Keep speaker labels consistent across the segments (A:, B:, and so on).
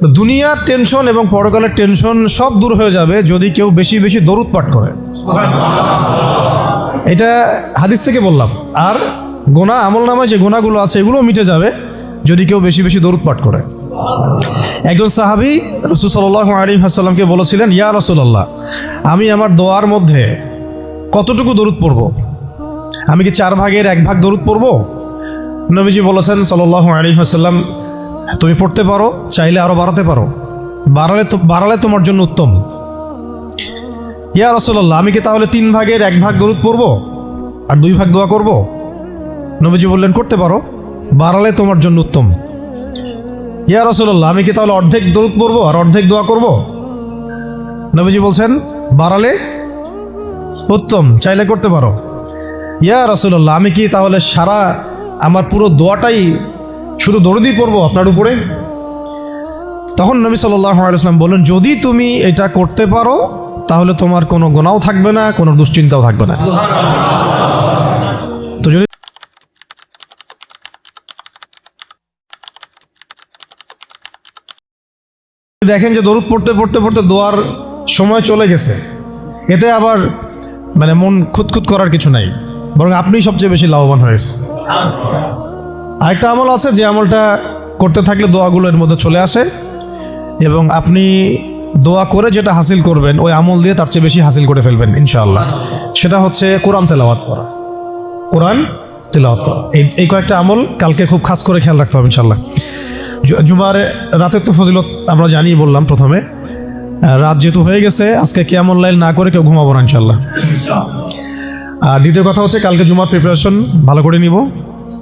A: তো দুনিয়ার টেনশন এবং পরকালের টেনশন সব দূর হয়ে যাবে যদি কেউ বেশি বেশি দরুদ পাঠ করে। এটা হাদিস থেকে বললাম। আর গোনা আমলনামায় যে গোনাগুলো আছে এগুলো মিটে যাবে যদি কেউ বেশি বেশি দরুদ পাঠ করে। একজন সাহাবী রাসূল সাল্লাল্লাহু আলাইহি ওয়াসাল্লামকে বলেছিলেন, ইয়া রাসূলুল্লাহ, আমি আমার দোয়ার মধ্যে কতটুকু দরুদ পড়ব? আমি কি 4 ভাগের 1 ভাগ দরুদ পড়ব? নবীজি বলেছেন সাল্লাল্লাহু আলাইহি ওয়াসাল্লাম, তুমি পড়তে পারো, চাইলে আরো বাড়াতে পারো, বাড়ালে তোমার জন্য উত্তম। ইয়া রাসূলুল্লাহ, আমি কি তাহলে 3 ভাগের 1 ভাগ দরুদ পড়ব আর 2 ভাগ দোয়া করব? নবীজি বললেন, করতে পারো, বাড়ালে তোমার জন্য উত্তম। ইয়া রাসূলুল্লাহ, আমি কি তাহলে অর্ধেক দরুদ পড়ব আর অর্ধেক দোয়া করব? নবীজি বলছেন, বাড়ালে উত্তম, চাইলে করতে পারো। ইয়া রাসূলুল্লাহ, আমি কি তাহলে সারা আমার পুরো দোয়াটাই শুধু দরুদই পড়ব আপনার উপরে? তখন নবী সাল্লাল্লাহু আলাইহি ওয়াসাল্লাম বললেন, যদি তুমি এটা করতে পারো তাহলে তোমার কোনো গুনাহও থাকবে না, কোনো দুশ্চিন্তাও থাকবে না। তো যদি দেখেন যে দরুদ পড়তে পড়তে পড়তে দোয়ার সময় চলে গেছে, এতে আবার মানে মন খুঁতখুত করার কিছু নাই, বরং আপনি সবচেয়ে বেশি লাভবান হয়েছে। আরেকটা আমল আছে যে আমলটা করতে থাকলে দোয়াগুলো এর মধ্যে চলে আসে এবং আপনি দোয়া করে যেটা হাসিল করবেন ওই আমল দিয়ে তার চেয়ে বেশি হাসিল করে ফেলবেন ইনশাআল্লাহ। সেটা হচ্ছে কোরআন তেলাওয়াত করা। কোরআন তেলাওয়াত করা, এই কয়েকটা আমল কালকে খুব খাস করে খেয়াল রাখতে হবে ইনশাআল্লাহ। জুমার রাতের তো ফজিলত আমরা জানি, বললাম প্রথমে। রাত যেহেতু হয়ে গেছে, আজকে কিয়ামুল লাইল না করে কেউ ঘুমাবো না ইনশাআল্লাহ। আর দ্বিতীয় কথা হচ্ছে কালকে জুমার প্রিপারেশন ভালো করে নিব।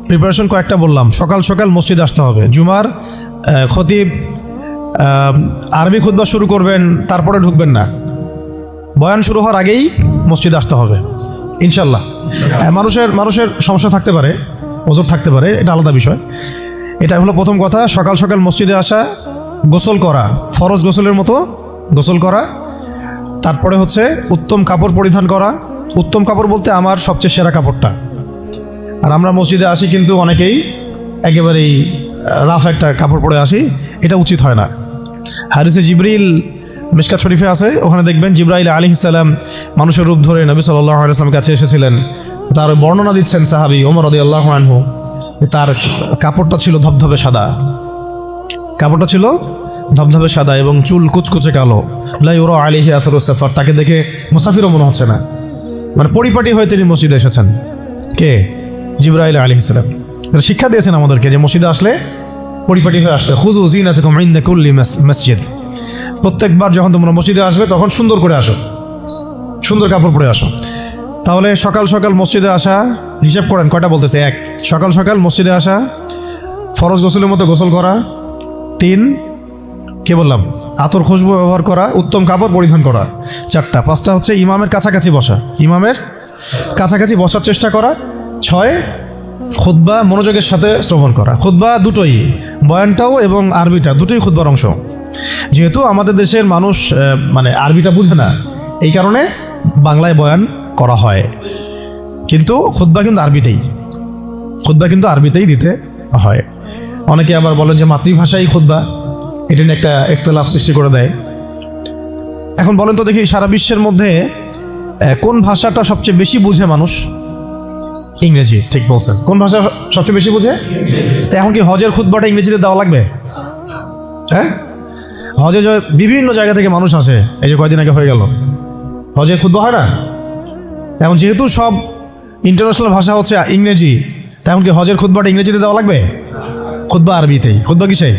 A: প্রিপারেশন কয়েকটা বললাম, সকাল সকাল মসজিদে আসতে হবে। জুমার খতিব আরবি খুতবা শুরু করবেন, তারপরে ঢুকবেন না, বয়ান শুরু হওয়ার আগেই মসজিদে আসতে হবে ইনশাআল্লাহ। মানুষের সমস্যা থাকতে পারে, ওজর থাকতে পারে, এটা আলাদা বিষয়। এটা হলো প্রথম কথা, সকাল সকাল মসজিদে আসা, গোসল করা, ফরজ গোসলের মতো গোসল করা, তারপরে হচ্ছে উত্তম কাপড় পরিধান করা। উত্তম কাপড় বলতে আমার সবচেয়ে সেরা কাপড়টা। আর আমরা মসজিদে আসি কিন্তু অনেকেই একেবারেই রাফ একটা কাপড় পরে আসি, এটা উচিত হয় না। হাদিসে জিবরিল মিশকাত শরীফে আছে, ওখানে দেখবেন জিবরাইল আলাইহিস সালাম মানুষের রূপ ধরে নবী সাল্লাল্লাহু আলাইহি ওয়াসাল্লামের কাছে এসেছিলেন। তার বর্ণনা দিচ্ছেন সাহাবী ওমর রাদিয়াল্লাহু আনহু, তার কাপড়টা ছিল ধবধবে সাদা, কাপড়টা ছিল ধবধবে সাদা এবং চুল কুচকুচে কালো। লা ইউরা আলাইহি আসারুস সাফার, তাকে দেখে মুসাফিরও মনে হচ্ছে না, মানে পরিপাটি হয়ে তিনি মসজিদে এসেছেন। কে? জিবরাইল আলাইহিস সালাম। শিক্ষা দিয়েছেন আমাদেরকে যে মসজিদে আসলে পরিপাটি হয়ে আসলে খুযু যিনাতাকুম ইনদা কুল্লি মসজিদ, প্রত্যেকবার যখন তোমরা মসজিদে আসবে তখন সুন্দর করে আসো, সুন্দর কাপড় পরে আসো। তাহলে সকাল সকাল মসজিদে আসা, হিসাব করেন কয়টা বলতেছে? 1, সকাল সকাল মসজিদে আসা, ফরজ গোসলের মতো গোসল করা। 3, কে বললাম? আতর খুশবু ব্যবহার করা, উত্তম কাপড় পরিধান করা। 4টা। 5টা হচ্ছে ইমামের কাছাকাছি বসা, ইমামের কাছাকাছি বসার চেষ্টা করা। 6, খুতবা মনোযোগের সাথে শ্রবণ করা। খুতবা দুটোই, বয়ানটাও এবং আরবিটা দুটোই খুতবার অংশ। যেহেতু আমাদের দেশের মানুষ মানে আরবিটা বুঝে না, এই কারণে বাংলায় বয়ান করা হয়, কিন্তু খুতবা কিন্তু আরবিতেই, খুতবা কিন্তু আরবিতেই দিতে হয়। অনেকে আবার বলেন যে মাতৃভাষাই খুতবা, এটা নিয়ে একটা ইখতিলাফ সৃষ্টি করে দেয়। এখন বলেন তো দেখি, সারা বিশ্বের মধ্যে কোন ভাষাটা সবচেয়ে বেশি বুঝে মানুষ? ইংরেজি। ঠিক বলছেন। কোন ভাষা সবচেয়ে বেশি বুঝে? তো এখন কি হজের খুতবাটা ইংরেজিতে দেওয়া লাগবে? হ্যাঁ, হজে বিভিন্ন জায়গা থেকে মানুষ আসে, এই যে কয়দিন আগে হয়ে গেল, হজের খুতবা হয় না? এখন যেহেতু সব ইন্টারন্যাশনাল ভাষা হচ্ছে ইংরেজি, তেমন কি হজের খুতবাটা ইংরেজিতে দেওয়া লাগবে? খুতবা আরবিতেই। খুতবা কিসে?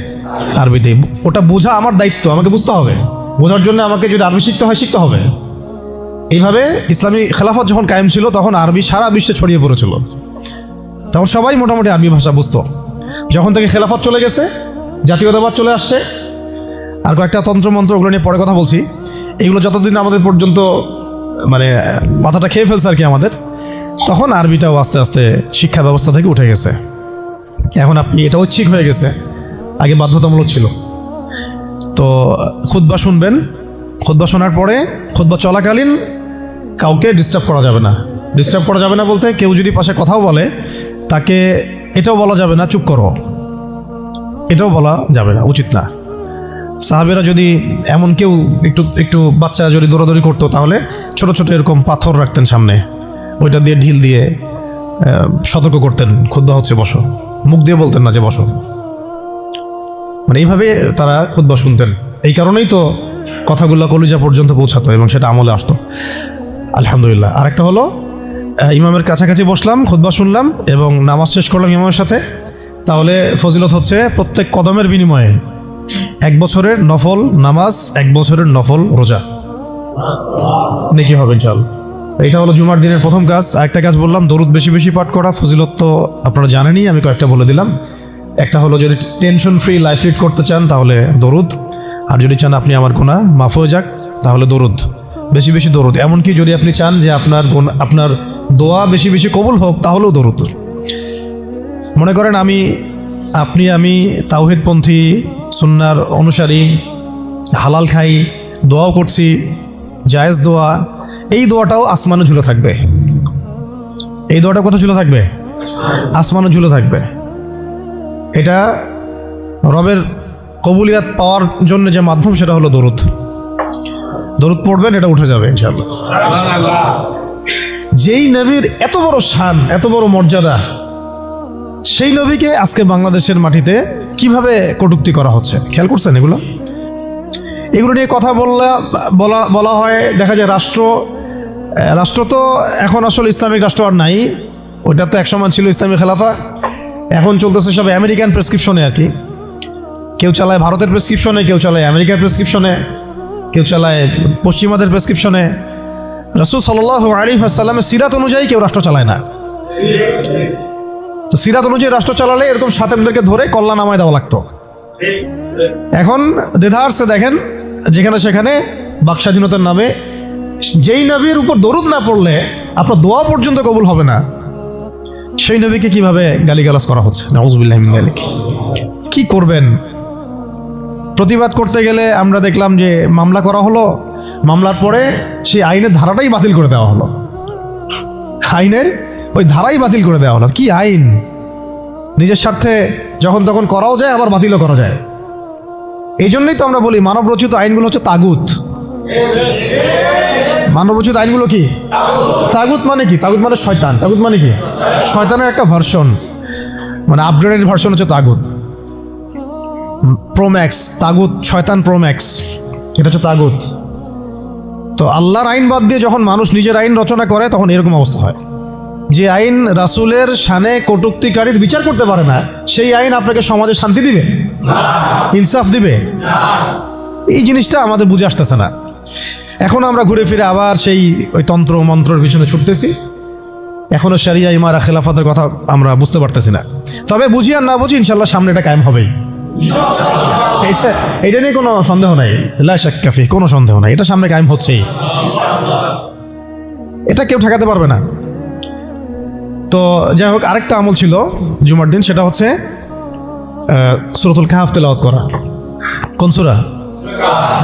A: আরবিতেই। ওটা বোঝা আমার দায়িত্ব, আমাকে বুঝতে হবে। বোঝার জন্য আমাকে যদি আরবি শিখতে হয়, শিখতে হবে। এইভাবে ইসলামী খেলাফত যখন কায়েম ছিল তখন আরবি সারা বিশ্বে ছড়িয়ে পড়েছিল, তখন সবাই মোটামুটি আরবি ভাষা বুঝতো। যখন থেকে খেলাফত চলে গেছে, জাতীয়তাবাদ চলে আসছে, আর কয়েকটা তন্ত্রমন্ত্র, ওগুলো নিয়ে পরে কথা বলছি, এগুলো যতদিন আমাদের পর্যন্ত মানে মাথাটা খেয়ে ফেলছে আর কি আমাদের, তখন আরবিটাও আস্তে আস্তে শিক্ষা ব্যবস্থা থেকে উঠে গেছে। এখন আপনি এটা ঐচ্ছিক হয়ে গেছে, আগে বাধ্যতামূলক ছিল। তো খুতবা শুনবেন, খুতবা শোনার পরে খুতবা চলাকালীন কাউকে ডিস্টার্ব করা যাবে না। ডিস্টার্ব করা যাবে না বলতে, কেউ যদি পাশে কথাও বলে তাকে এটাও বলা যাবে না চুপ করো, এটাও বলা যাবে না, উচিত না। সাহাবীরা যদি এমন কেউ একটু একটু বাচ্চা যদি দৌড়াদৌড়ি করতো, তাহলে ছোট ছোট এরকম পাথর রাখতেন সামনে, ওইটা দিয়ে ঢিল দিয়ে সতর্ক করতেন, খুতবা হচ্ছে বসো, মুখ দিয়ে বলতেন না যে বসো। মানে এইভাবে তারা খুতবা শুনতেন। এই কারণেই তো কথাগুলো কলিজা পর্যন্ত পৌঁছাতো এবং সেটা আমলে আসতো। আলহামদুলিল্লাহ। আরেকটা হলো ইমামের কাছাকাছি বসলাম, খুতবা শুনলাম এবং নামাজ শেষ করলাম ইমামের সাথে, তাহলে ফজিলত হচ্ছে প্রত্যেক কদমের বিনিময়ে 1 বছরের নফল নামাজ, 1 বছরের নফল রোজা নেকি হবে ইনশাআল্লাহ। এটা হলো জুমার দিনের প্রথম কাজ। আরেকটা কাজ বললাম, দরুদ বেশি বেশি পাঠ করা। ফজিলত তো আপনারা জানেনই, আমি কয়েকটা বলে দিলাম। একটা হলো যদি টেনশন ফ্রি লাইফ লিড করতে চান তাহলে দরুদ, আর যদি চান আপনি আমার গুনাহ মাফ হয়ে যাক তাহলে দরুদ, বেশি বেশি দরুদ। এমনকি যদি আপনি চান যে আপনার দোয়া বেশি বেশি কবুল হোক তাহলেও দরুদ। মনে করেন আমি তাওহীদপন্থী, সুন্নাহর অনুসারী, হালাল খাই, দোয়াও করছি, জায়েজ দোয়া, এই দোয়াটাও আসমানে ঝুলে থাকবে। এই দোয়াটা কোথায় ঝুলে থাকবে? আসমানে ঝুলে থাকবে। এটা রবের কবুলিয়াত পাওয়ার জন্য যে মাধ্যম সেটা হলো দরুদ। দরুদ পড়বেন, এটা উঠে যাবে ইনশাআল্লাহ। যেই নবীর এত বড় শান, এত বড় মর্যাদা, সেই নবীকে আজকে বাংলাদেশের মাটিতে কিভাবে কটূক্তি করা হচ্ছে খেয়াল করছেন? এগুলো নিয়ে কথা বলা হয়। দেখা যায় রাষ্ট্র তো এখন আসলে ইসলামিক রাষ্ট্র আর নাই, ওইটা তো একসময় ছিল ইসলামিক খেলাফা। এখন চলতেছে সব আমেরিকান প্রেসক্রিপশনে আর কি। কেউ চালায় ভারতের প্রেসক্রিপশনে, কেউ চালায় আমেরিকার প্রেসক্রিপশনে, কেউ চালায় পশ্চিমাদের প্রেসক্রিপশনে। রাসূল সাল্লাল্লাহু আলাইহি ওয়াসাল্লামের সিরাত অনুযায়ী কেউ রাষ্ট্র চালায় না। তো সিরাত অনুযায়ী রাষ্ট্র চালালে এরকম সাতেমদেরকে ধরে কল্লা নামায় দেওয়া লাগতো। এখন দেধারসে দেখেন যেখানে সেখানে বাক স্বাধীনতার নামে যেই নবীর উপর দরুদ না পড়লে আপনার দোয়া পর্যন্ত কবুল হবে না, সেই নবীকে কিভাবে গালিগালাজ করা হচ্ছে। নাউযুবিল্লাহি মিন যালিক। কি করবেন? প্রতিবাদ করতে গেলে আমরা দেখলাম যে মামলা করা হলো, মামলার পরে সেই আইনের ধারাটাই বাতিল করে দেওয়া হলো। আইনের ওই ধারাই বাতিল করে দেওয়া হলো। কি আইন! নিজের স্বার্থে যখন তখন করাও যায়, আবার বাতিলও করা যায়। এই জন্যই তো আমরা বলি মানবরচিত আইনগুলো হচ্ছে তাগুত। মানবরচিত আইনগুলো কি? তাগুত মানে কি? তাগুত মানে শয়তান। তাগুত মানে কি? শয়তানের একটা ভার্সন, মানে আপগ্রেডেড ভার্সন হচ্ছে তাগুত। প্রোম্যাক্স তাগুত, শয়তান প্রোম্যাক্স, এটা হচ্ছে তাগুত। তো আল্লাহর আইন বাদ দিয়ে যখন মানুষ নিজের আইন রচনা করে তখন এরকম অবস্থা হয়। যে আইন রাসূলের শানে কটূক্তিকারীর বিচার করতে পারে না, সেই আইন আপনাকে সমাজে শান্তি দিবে, ইনসাফ দিবে? এই জিনিসটা আমাদের বুঝে আসতেছে না। এখন আমরা ঘুরে ফিরে আবার সেই ওই তন্ত্র মন্ত্রের পিছনে ছুটতেছি। এখনো শরিয়া ইমারা খেলাফতের কথা আমরা বুঝতে পারতেছি না। তবে বুঝি আর না বুঝি ইনশাল্লাহ সামনে এটা কায়েম হবেই। এটা নিয়ে কোনো সন্দেহ নাই, লা শাক্কা ফি, কোনো সন্দেহ নাই, এটা সামনে কায়েম হচ্ছেই, এটা কেউ ঠেকাতে পারবে না। তো যাই হোক, আরেকটা আমল ছিল জুমার দিন, সেটা হচ্ছে সূরাতুল কাহাফ তেলাওয়াত করা। কোন সূরা?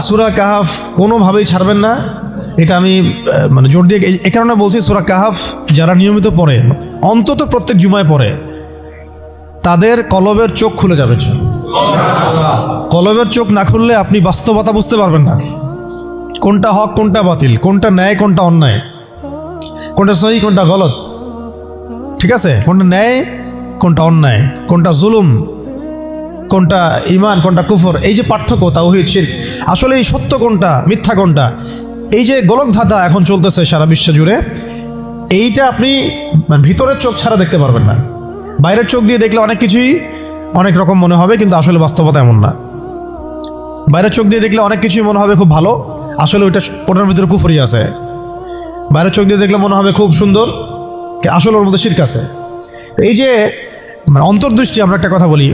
A: সূরা কাহাফ কোনোভাবেই ছাড়বেন না। এটা আমি মানে জোর দিয়ে এই কারণে বলছি, সূরা কাহাফ যারা নিয়মিত পড়ে, অন্তত প্রত্যেক জুমায় পড়ে, তাদের কলবের চোখ খুলে যাবে। কলবের চোখ না খুললে আপনি বাস্তবতা বুঝতে পারবেন না, কোনটা হক কোনটা বাতিল, কোনটা ন্যায় কোনটা অন্যায়, কোনটা সহি কোনটা গলত, ঠিক আছে? কোনটা ন্যায় কোনটা অন্যায়, কোনটা জুলুম কোনটা ঈমান কোনটা কুফর, এই যে পার্থক্য তাওহীদ শিরক, আসলে এই সত্য কোনটা মিথ্যা কোনটা, এই যে গোলক ধাঁধা এখন চলতেছে সারা বিশ্ব জুড়ে, এইটা আপনি ভিতরের চোখ ছাড়া দেখতে পারবেন না। বাইরের চোখ দিয়ে দেখলে অনেক কিছুই অনেক রকম মনে হবে, কিন্তু আসলে বাস্তবতা এমন না। বাইরের চোখ দিয়ে দেখলে অনেক কিছুই মনে হবে খুব ভালো, আসলে ওটার ভিতরে কুফরি আছে। বাইরের চোখ দিয়ে দেখলে মনে হবে খুব সুন্দর, আসলে ওর মধ্যে শিরক আছে। এই যে মানে অন্তর্দৃষ্টি, আমরা একটা কথা বলি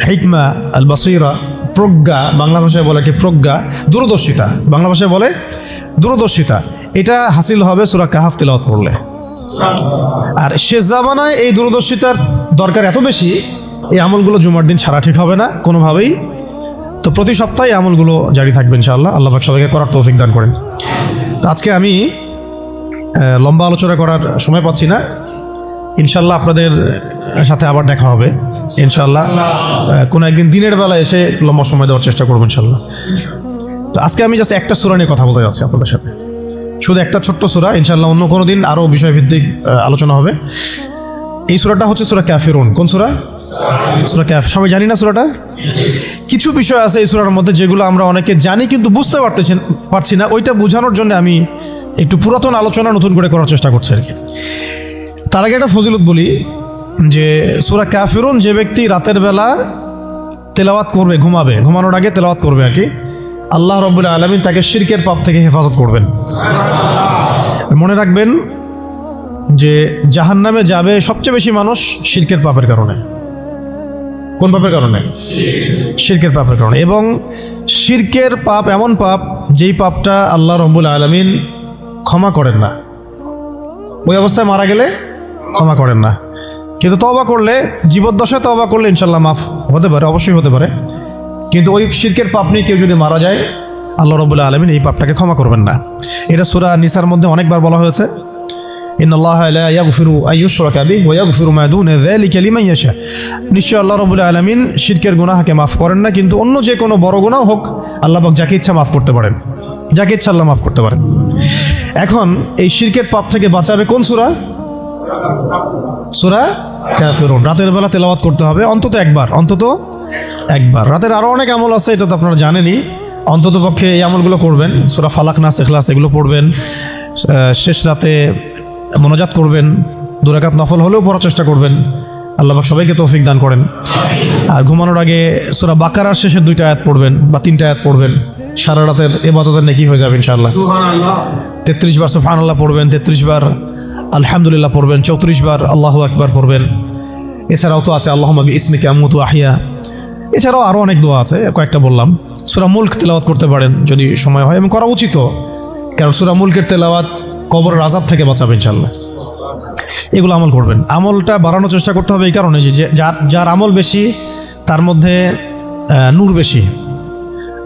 A: হিকমা আল বাসীরা, প্রজ্ঞা, বাংলা ভাষায় বলে কি প্রজ্ঞা, দূরদর্শিতা, বাংলা ভাষায় বলে দূরদর্শিতা, এটা হাসিল হবে সূরা কাহাফ তেলাওয়াত করলে। আর শেষ জামানায় এই দূরদর্শিতার দরকার এত বেশি, এই আমলগুলো জুমার দিন ছাড়া ঠিক হবে না কোনোভাবেই। তো প্রতি সপ্তাহে আমলগুলো জারি থাকবে ইনশাআল্লাহ। আল্লাহ পাক সবাইকে করার তৌফিক দান করেন। তো আজকে আমি লম্বা আলোচনা করার সময় পাচ্ছি না, ইনশাআল্লাহ আপনাদের সাথে আবার দেখা হবে। ইনশাআল্লাহ কোনো একদিন দিনের বেলা এসে লম্বা সময় দেওয়ার চেষ্টা করবো ইনশাআল্লাহ। তো আজকে আমি জাস্ট একটা সূরা নিয়ে কথা বলতে যাচ্ছি আপনাদের সাথে, শুধু একটা ছোট্ট সূরা। ইনশাআল্লাহ অন্য কোনো দিন আরও বিষয়ভিত্তিক আলোচনা হবে। এই সূরাটা হচ্ছে সূরা কাফিরুন। কোন সূরা? সূরা কাফির। সবাই জানি না সূরাটা? কিছু বিষয় আছে এই সূরার মধ্যে যেগুলো আমরা অনেকে জানি কিন্তু বুঝতে পারছি না। ওইটা বোঝানোর জন্য আমি একটু পুরাতন আলোচনা নতুন করে করার চেষ্টা করছি আর কি। তার আগে একটা ফজিলত বলি যে সূরা কাফিরুন যে ব্যক্তি রাতের বেলা তেলাওয়াত করবে, ঘুমানোর আগে তেলাওয়াত করবে আর কি, আল্লাহ রাব্বুল আলামিন তাকে শিরকের পাপ থেকে হেফাজত করবেন। মনে রাখবেন যে জাহান্নামে যাবে সবচেয়ে বেশি মানুষ শিরকের পাপের কারণে। কোন পাপের কারণে? শিরকের পাপের কারণে। এবং শিরকের পাপ এমন পাপ যেই পাপটা আল্লাহ রাব্বুল আলামিন ক্ষমা করেন না, ওই অবস্থায় মারা গেলে ক্ষমা করেন না। কিন্তু তওবা করলে, জীবদ্দশায় তওবা করলে ইনশাল্লাহ মাফ হতে পারে, অবশ্যই হতে পারে। কিন্তু ওই শিরকের পাপ নিয়ে কেউ যদি মারা যায় আল্লাহ রাব্বুল আলামিন এই পাপটাকে ক্ষমা করবেন না। এটা সূরা নিসার মধ্যে অনেকবার বলা হয়েছে, ইন্নাল্লাহা লা ইয়াগফিরু আন ইউশরাকা বিহি ওয়া ইয়াগফিরু মা দুনা যালিকা লিমান ইয়াশা। নিশ্চয় আল্লাহ রাব্বুল আলামিন শিরকের গুনাহকে মাফ করেন না, কিন্তু অন্য যে কোনো বড় গুনাহ হোক আল্লাহ পাক যাকে ইচ্ছা মাফ করতে পারেন, যাকে ইচ্ছা আল্লাহ মাফ করতে পারেন। এখন এই শিরকের পাপ থেকে বাঁচাবে কোন সূরা? সূরা কাফিরুন। রাতের বেলা তেলাওয়াত করতে হবে অন্তত একবার, রাতের আরো অনেক আমল আছে, এটা তো আপনারা জানেনই। অন্তত পক্ষে এই আমলগুলো করবেন। সূরা ফালাক, নাস, ইখলাস এগুলো পড়বেন। শেষ রাতে মোনাজাত করবেন, 2 রাকাত নফল হলেও পড়ার চেষ্টা করবেন। আল্লাহ পাক সবাইকে তৌফিক দান করেন। আর ঘুমানোর আগে সূরা বাকারার শেষের 2টা আয়াত পড়বেন বা 3টা আয়াত পড়বেন। সারা রাতের ইবাদতের নেকি হয়ে যাবে ইনশাআল্লাহ। 33 বার সুবহানাল্লাহ পড়বেন, 33 বার আলহামদুলিল্লাহ পড়বেন, 34 বার আল্লাহু আকবার পড়বেন। এছাড়াও তো আছে আল্লাহুম্মা বিইসমিকা আমুতু আহইয়া। এছাড়াও আরও অনেক দোয়া আছে, কয়েকটা বললাম। সূরা মুলক তেলাওয়াত করতে পারেন যদি সময় হয়, এবং করা উচিত, কারণ সূরা মুলকের তেলাওয়াত কবরের আযাব থেকে বাঁচাবে ইনশাআল্লাহ। এগুলো আমল করবেন। আমলটা বাড়ানোর চেষ্টা করতে হবে এই কারণে যে যার আমল বেশি তার মধ্যে নূর বেশি,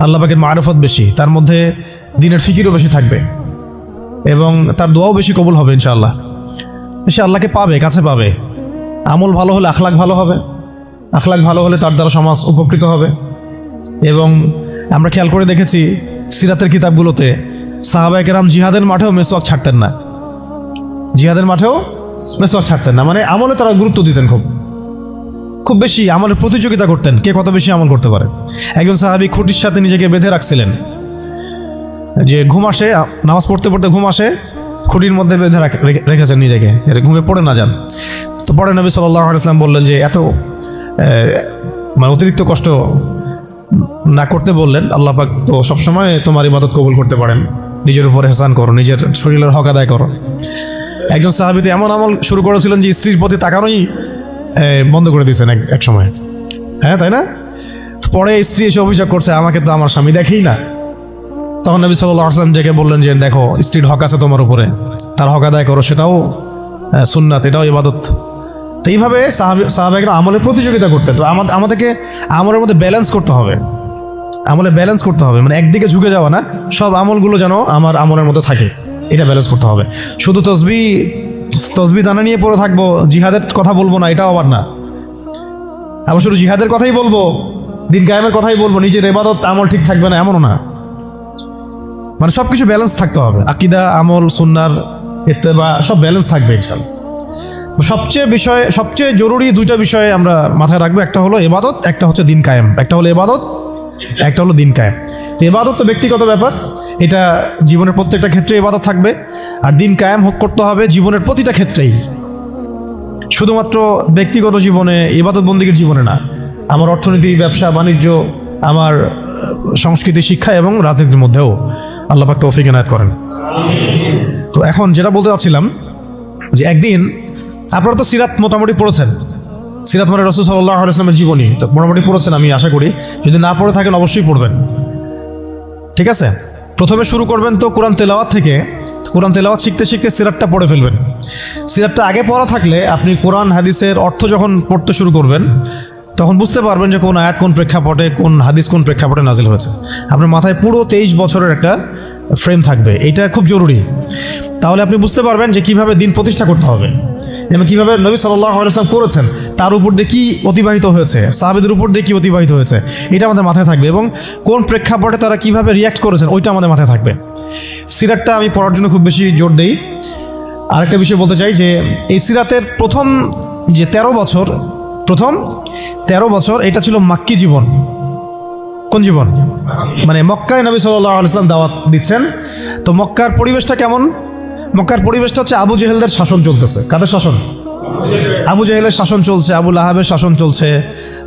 A: আল্লাহ পাকের মারিফত বেশি, তার মধ্যে দিনের ফিকিরও বেশি থাকবে, এবং তার দোয়াও বেশি কবুল হবে ইনশাআল্লাহ। সে আল্লাহকে পাবে, কাছে পাবে। আমল ভালো হলে আখলাক ভালো হবে, আখলাক ভালো হলে তার দ্বারা সমাজ উপকৃত হবে। এবং আমরা খেয়াল করে দেখেছি সিরাতের কিতাবগুলোতে সাহাবায়ে কেরাম জিহাদের মাঠেও মেসওয়াক ছাড়তেন না, মানে আমলে তারা গুরুত্ব দিতেন, খুব বেশি আমলের প্রতিযোগিতা করতেন, কে কত বেশি আমল করতে পারে। একজন সাহাবী খুঁটির সাথে নিজেকে বেঁধে রাখছিলেন, যে ঘুম আসে, নামাজ পড়তে পড়তে ঘুম আসে, খুঁটির মধ্যে বেঁধে রেখেছেন নিজেকে, ঘুমে পড়ে না যান। তো পরে নবী সাল্লাল্লাহু আলাইহি ওয়াসাল্লাম বললেন যে এত মানে অতিরিক্ত কষ্ট না করতে বললেন। আল্লাহ পাক তো সবসময় তোমার ইবাদত কবুল করতে পারেন, নিজের উপর ইহসান করো, নিজের শরীরের হক আদায় করো। একজন সাহাবী তো এমন আমল শুরু করেছিলেন যে স্ত্রীর প্রতি তাকানোই বন্ধ করে দিয়েছেন এক সময়, হ্যাঁ তাই না? পরে স্ত্রী এসে অভিযোগ করছে, আমাকে তো আমার স্বামী দেখেই না। তখন নবী সাল্লাল্লাহু আলাইহি ওয়াসাল্লাম যাকে বললেন যে দেখো, স্ত্রীর হক আছে তোমার উপরে, তার হক আদায় করো, সেটাও সুন্নাত, এটাও ইবাদত। তো এইভাবে সাহাবায়েরা আমলের প্রতিযোগিতা করতেন। তো আমাদেরকে আমলের মধ্যে ব্যালেন্স করতে হবে, মানে একদিকে ঝুঁকে যাওয়া না, সব আমলগুলো যেন আমার আমলের মধ্যে থাকে, এটা ব্যালেন্স করতে হবে। শুধু তসবিহ দানা নিয়ে পড়ে থাকবো, জিহাদের কথা বলবো না, এটাও আবার না। আবার শুধু জিহাদের কথাই বলবো, দিন কায়েমের কথাই বলবো, নিজের ইবাদত আমল ঠিক থাকবে না, এমনও না। মানে সবকিছু ব্যালেন্স থাকতে হবে, আকীদা, আমল, সুন্নাহর ইত্তেবা সব ব্যালেন্স থাকবে ইনশাআল্লাহ। সবচেয়ে জরুরি 2টা বিষয় আমরা মাথায় রাখবো, একটা হলো ইবাদত, একটা হচ্ছে দিন কায়েম। একটা হলো ইবাদত, একটা হলো দিন কায়েম। ইবাদত তো ব্যক্তিগত ব্যাপার, এটা জীবনের প্রত্যেকটা ক্ষেত্রে ইবাদত থাকবে, আর দিন কায়েম করতে হবে জীবনের প্রতিটা ক্ষেত্রেই, শুধুমাত্র ব্যক্তিগত জীবনে, ইবাদত বন্দেগীর জীবনে না। আমার অর্থনীতি, ব্যবসা বাণিজ্য, আমার সংস্কৃতি, শিক্ষা এবং রাজনীতির মধ্যেও আল্লাহ পাক তৌফিক এনায়েত করেন। তো এখন যেটা বলতে চাচ্ছিলাম যে একদিন আপনারা তো সিরাত মোটামুটি পড়েছেন, সিরাত মানে রাসূল সাল্লাল্লাহু আলাইহি ওয়াসাল্লামের জীবনী, তো মোটামুটি পড়েছেন আমি আশা করি। যদি না পড়ে থাকেন অবশ্যই পড়বেন, ঠিক আছে? প্রথমে শুরু করবেন তো কোরআন তেলাওয়াত থেকে। কোরআন তেলাওয়াত শিখতে শিখতে সিরাতটা পড়ে ফেলবেন। সিরাতটা আগে পড়া থাকলে আপনি কোরআন হাদিসের অর্থ যখন পড়তে শুরু করবেন তখন বুঝতে পারবেন যে কোন আয়াত কোন প্রেক্ষাপটে, কোন হাদিস কোন প্রেক্ষাপটে নাজিল হয়েছে। আপনার মাথায় পুরো 23 বছরের একটা ফ্রেম থাকবে, এইটা খুব জরুরি। তাহলে আপনি বুঝতে পারবেন যে কিভাবে দিন প্রতিষ্ঠা করতে হবে, এবং কিভাবে নবী সাল্লাল্লাহু আলাইহি ওয়াসাল্লাম করেছেন, তার উপর দিয়ে কী অতিবাহিত হয়েছে, সাহাবীদের উপর দিয়ে কী অতিবাহিত হয়েছে, এটা আমাদের মাথায় থাকবে, এবং কোন প্রেক্ষাপটে তারা কীভাবে রিয়্যাক্ট করেছেন ওইটা আমাদের মাথায় থাকবে। সিরাতটা আমি পড়ার জন্য খুব বেশি জোর দিই। আরেকটা বিষয় বলতে চাই যে এই সিরাতের প্রথম 13 বছর এটা ছিল মাক্কি জীবন। কোন জীবন? মানে মক্কায় নবী সাল্লাল্লাহু আলাইহি ওয়াসাল্লাম দাওয়াত দিচ্ছেন। তো মক্কার পরিবেশটা কেমন? মক্কার পরিবেশটা হচ্ছে আবু জেহেলদের শাসন চলতেছে। কাদের শাসন? আবু জেহেলের শাসন চলছে, আবু লাহাবের শাসন চলছে,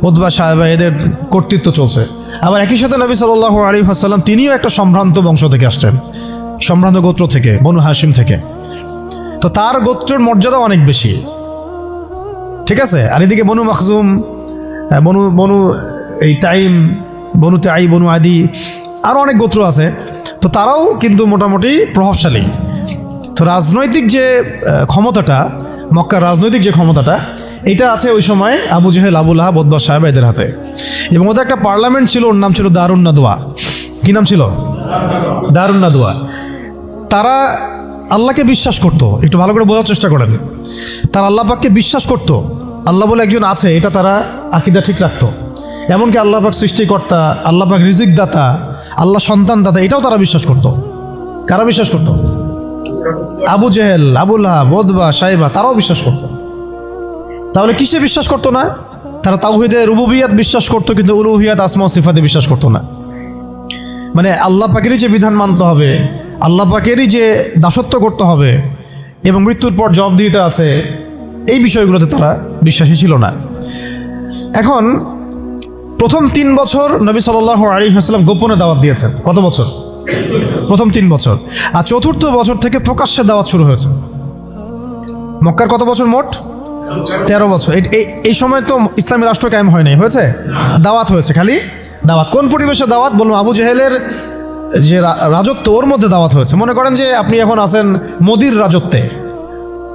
A: উতবা সাহেবা এদের কর্তৃত্ব চলছে। আবার একই সাথে নবী সাল্লাল্লাহু আলাইহি ওয়াসাল্লাম তিনিও একটা সম্ভ্রান্ত বংশ থেকে আসছেন, সম্ভ্রান্ত গোত্র থেকে, বনু হাশিম থেকে। তো তার গোত্রের মর্যাদা অনেক বেশি, ঠিক আছে। আর এদিকে বনু মাখজুম, বনু এই তাইম, বনু তাই, বনু আদি, আরও অনেক গোত্র আছে। তো তারাও কিন্তু মোটামুটি প্রভাবশালী। তো রাজনৈতিক যে ক্ষমতাটা, মক্কার রাজনৈতিক যে ক্ষমতাটা, এটা আছে ওই সময় আবু জেহেল, আবু লাহাব, উতবা সাহেবা এদের হাতে। এবং ওদের একটা পার্লামেন্ট ছিল, ওর নাম ছিল দারুন নাদওয়া। কি নাম ছিল? দারুন নাদওয়া। তারা আল্লাহকে বিশ্বাস করতো, একটু ভালো করে বোঝার চেষ্টা করেন। তারা আল্লাহ পাককে বিশ্বাস করতো, আল্লাহ বলে একজন আছে, এটা তারা আকীদা ঠিক রাখতো। এমনকি আল্লাহ পাক সৃষ্টিকর্তা, আল্লাহ পাক রিজিক দাতা, আল্লাহ সন্তান দাতা, এটাও তারা বিশ্বাস করতো। কারা বিশ্বাস করতো? আবু জেহেল, আবু লাহাব, উতবা সাহেবা, তারাও বিশ্বাস করতো। তাহলে কিসে বিশ্বাস করতো না? তারা তাওহীদে রুবুবিয়াত বিশ্বাস করতো, কিন্তু উলুহিয়াত, আসমা ও সিফাতে বিশ্বাস করতো না। মানে আল্লাহ পাকেরই যে বিধান মানতে হবে, আল্লাহ পাকেরই যে দাসত্ব করতে হবে এবং মৃত্যুর পর জবাবদিহিতা আছে, এই বিষয়গুলোতে তারা বিশ্বাসী ছিল না। এখন প্রথম 3 বছর নবী সাল্লাল্লাহু আলাইহি ওয়াসাল্লাম গোপনে দাওয়াত দিয়েছেন। কত বছর? প্রথম 3 বছর। আর চতুর্থ বছর থেকে প্রকাশ্যে দাওয়াত শুরু হয়েছে। মক্কার কত বছর মোট? 13 বছর। এই সময় তো ইসলামী রাষ্ট্র কায়েম হয় নাই, হয়েছে? দাওয়াত হয়েছে, খালি দাওয়াত। কোন পরিবেশে দাওয়াত? বলুন। আবু জেহেলের যে রাজত্ব, ওর মধ্যে দাওয়াত হয়েছে। মনে করেন যে আপনি এখন আছেন মোদির রাজত্বে,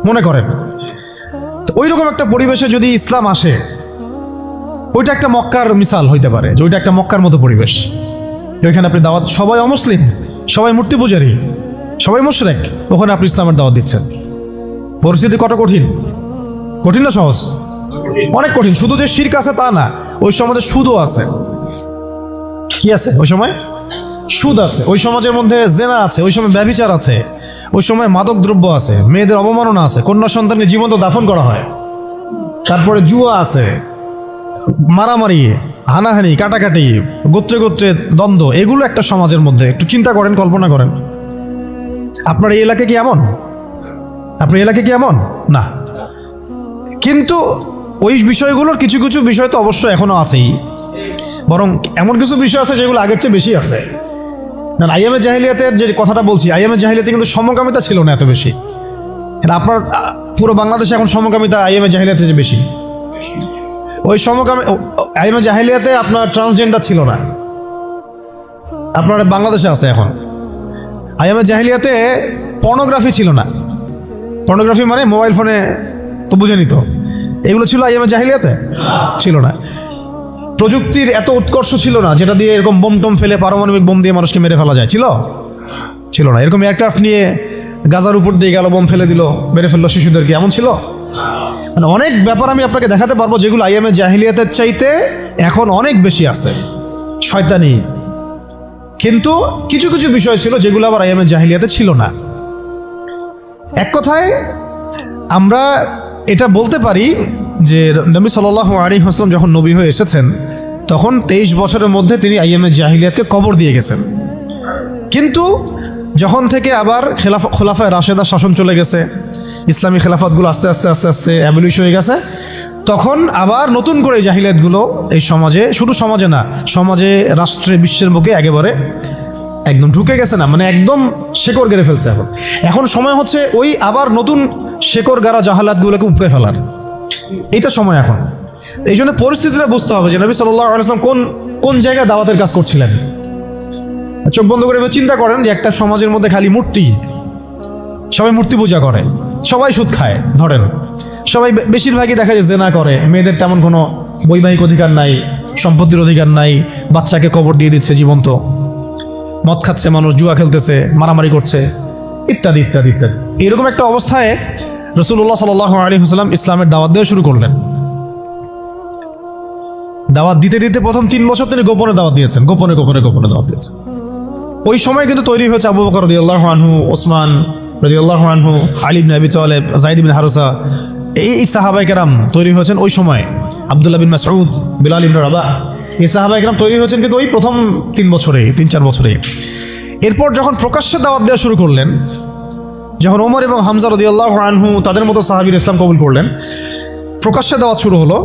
A: মনে করেন। ওই রকম একটা পরিবেশে যদি ইসলাম আসে, ওইটা একটা মক্কার মিসাল হইতে পারে, যে ওইটা একটা মক্কার মতো পরিবেশ। ওইখানে আপনি দাওয়াত, সবাই অমুসলিম, সবাই মূর্তি পূজারী, সবাই মুশরিক, ওখানে আপনি ইসলামের দাওয়াত দিচ্ছেন। পরিস্থিতি কত কঠিন! কঠিন না সহজ? অনেক কঠিন। শুধু যে শিরক আছে তা না, ওই সমাজে সুদও আছে। কি আছে ওই সময়? সুদ আছে। ওই সমাজের মধ্যে জেনা আছে, ওই সময় ব্যভিচার আছে, ওই সময় মাদক দ্রব্য আছে, মেয়েদের অবমাননা আছে, কন্যা সন্তানকে জীবন্ত দাফন করা হয়, তারপরে জুয়া আছে, মারামারি, হানাহানি, কাটাকাটি, গোত্রে গোত্রে দ্বন্দ্ব, এগুলো একটা সমাজের মধ্যে। একটু চিন্তা করেন, কল্পনা করেন। আপনার এই এলাকা কি এমন? আপনার এলাকা কি এমন? না। কিন্তু ওই বিষয়গুলোর কিছু কিছু বিষয় তো অবশ্যই এখনো আছেই, বরং এমন কিছু বিষয় আছে যেগুলো আগের চেয়ে বেশি আছে। না, আইয়ামে জাহিলিয়াতের যে কথাটা বলছি, আইয়ামে জাহিলিয়াতে কিন্তু সমকামিতা ছিল না এত বেশি। আপনার পুরো বাংলাদেশে এখন সমকামিতা আইয়ামে জাহিলিয়াতে যে বেশি। ওই আইয়ামে জাহিলিয়াতে আপনার ট্রান্সজেন্ডার ছিল না, আপনার বাংলাদেশে আছে এখন। আইয়ামে জাহিলিয়াতে পর্নোগ্রাফি ছিল না। পর্নোগ্রাফি মানে মোবাইল ফোনে তো বুঝে নিত, এগুলো ছিল আইয়ামে জাহিলিয়াতে? ছিল না। প্রযুক্তির এত উৎকর্ষ ছিল না যেটা দিয়ে এরকম বোম টোম ফেলে, পারমাণবিক বোম দিয়ে মানুষকে মেরে ফেলা যায়, ছিল না। এরকম এয়ারক্রাফট নিয়ে গাজার উপর দিয়ে গেল, বোম ফেলে দিল, মেরে ফেললো শিশুদেরকে, এমন ছিল? মানে অনেক ব্যাপার আমি আপনাকে দেখাতে পারবো যেগুলো আইয়ামে জাহিলিয়াতের চাইতে এখন অনেক বেশি আছে, শয়তানি। কিন্তু কিছু কিছু বিষয় ছিল যেগুলো আবার আইয়ামে জাহিলিয়াতে ছিল না। এক কথায় আমরা এটা বলতে পারি যে নবী সাল্লাল্লাহু আলাইহি ওয়াসাল্লাম যখন নবী হয়ে এসেছেন, তখন 23 বছরের মধ্যে তিনি আইয়ামে জাহিলিয়াতকে কবর দিয়ে গেছেন। কিন্তু যখন থেকে আবার খোলাফায়ে রাশেদা শাসন চলে গেছে, ইসলামী খেলাফতগুলো আস্তে আস্তে আস্তে আস্তে অ্যাবলিশ হয়ে গেছে, তখন আবার নতুন করে জাহিলিয়াতগুলো এই সমাজে, শুধু সমাজে না, সমাজে, রাষ্ট্রে, বিশ্বের বুকে একেবারে একদম ঢুকে গেছে না, মানে একদম শেকড় গেড়ে ফেলছে। এখন সময় হচ্ছে ওই আবার নতুন শেকড় গাড়া জাহালাতগুলোকে উপড়ে ফেলার, এইটা সময় এখন। এই জন্য পরিস্থিতিটা বুঝতে হবে যে নবী সাল্লাল্লাহু আলাইহি ওয়াসাল্লাম কোন জায়গায় দাওয়াতের কাজ করছিলেন। চোখ বন্ধ করে চিন্তা করেন যে একটা সমাজের মধ্যে খালি মূর্তি, সবাই মূর্তি পূজা করে, সবাই সুদ খায়, ধরেন সবাই, বেশিরভাগই দেখা যায় জেনা করে, মেয়েদের তেমন কোনো বৈবাহিক অধিকার নাই, সম্পত্তির অধিকার নাই, বাচ্চাকে কবর দিয়ে দিচ্ছে জীবন্ত, মদ খাচ্ছে মানুষ, জুয়া খেলতেছে, মারামারি করছে, ইত্যাদি ইত্যাদি ইত্যাদি। এরকম একটা অবস্থায় রাসূলুল্লাহ সাল্লাল্লাহু আলাইহি ওয়াসাল্লাম ইসলামের দাওয়াত দেওয়া শুরু করলেন। দাওয়াত দিতে দিতে প্রথম 3 বছর তিনি গোপনে দাওয়াত দিয়েছেন, গোপনে গোপনে গোপনে দাওয়াত দিয়েছেন। ওই সময় কিন্তু তৈরি হয়েছে আবু বকর রাদিয়াল্লাহু আনহু, ওসমান রাদিয়াল্লাহু আনহু, আলী ইবনে আবি তালেব, যায়েদ ইবনে হারুসা, এই সাহাবায়ে কেরাম তৈরি হয়েছেন ওই সময়। আব্দুল্লাহ বিন মাসউদ, বিলাল ইবনে রাবাহ, এই সাহাবায়ে কেরাম তৈরি হয়েছেন কিন্তু ওই প্রথম 3-4 বছরে। এরপর যখন প্রকাশ্যে দাওয়াত দেওয়া শুরু করলেন, যখন ওমর এবং হামজা রাদিয়াল্লাহু আনহু তাদের মতো সাহাবীর ইসলাম কবুল করলেন, প্রকাশ্যে দাওয়াত শুরু হলো,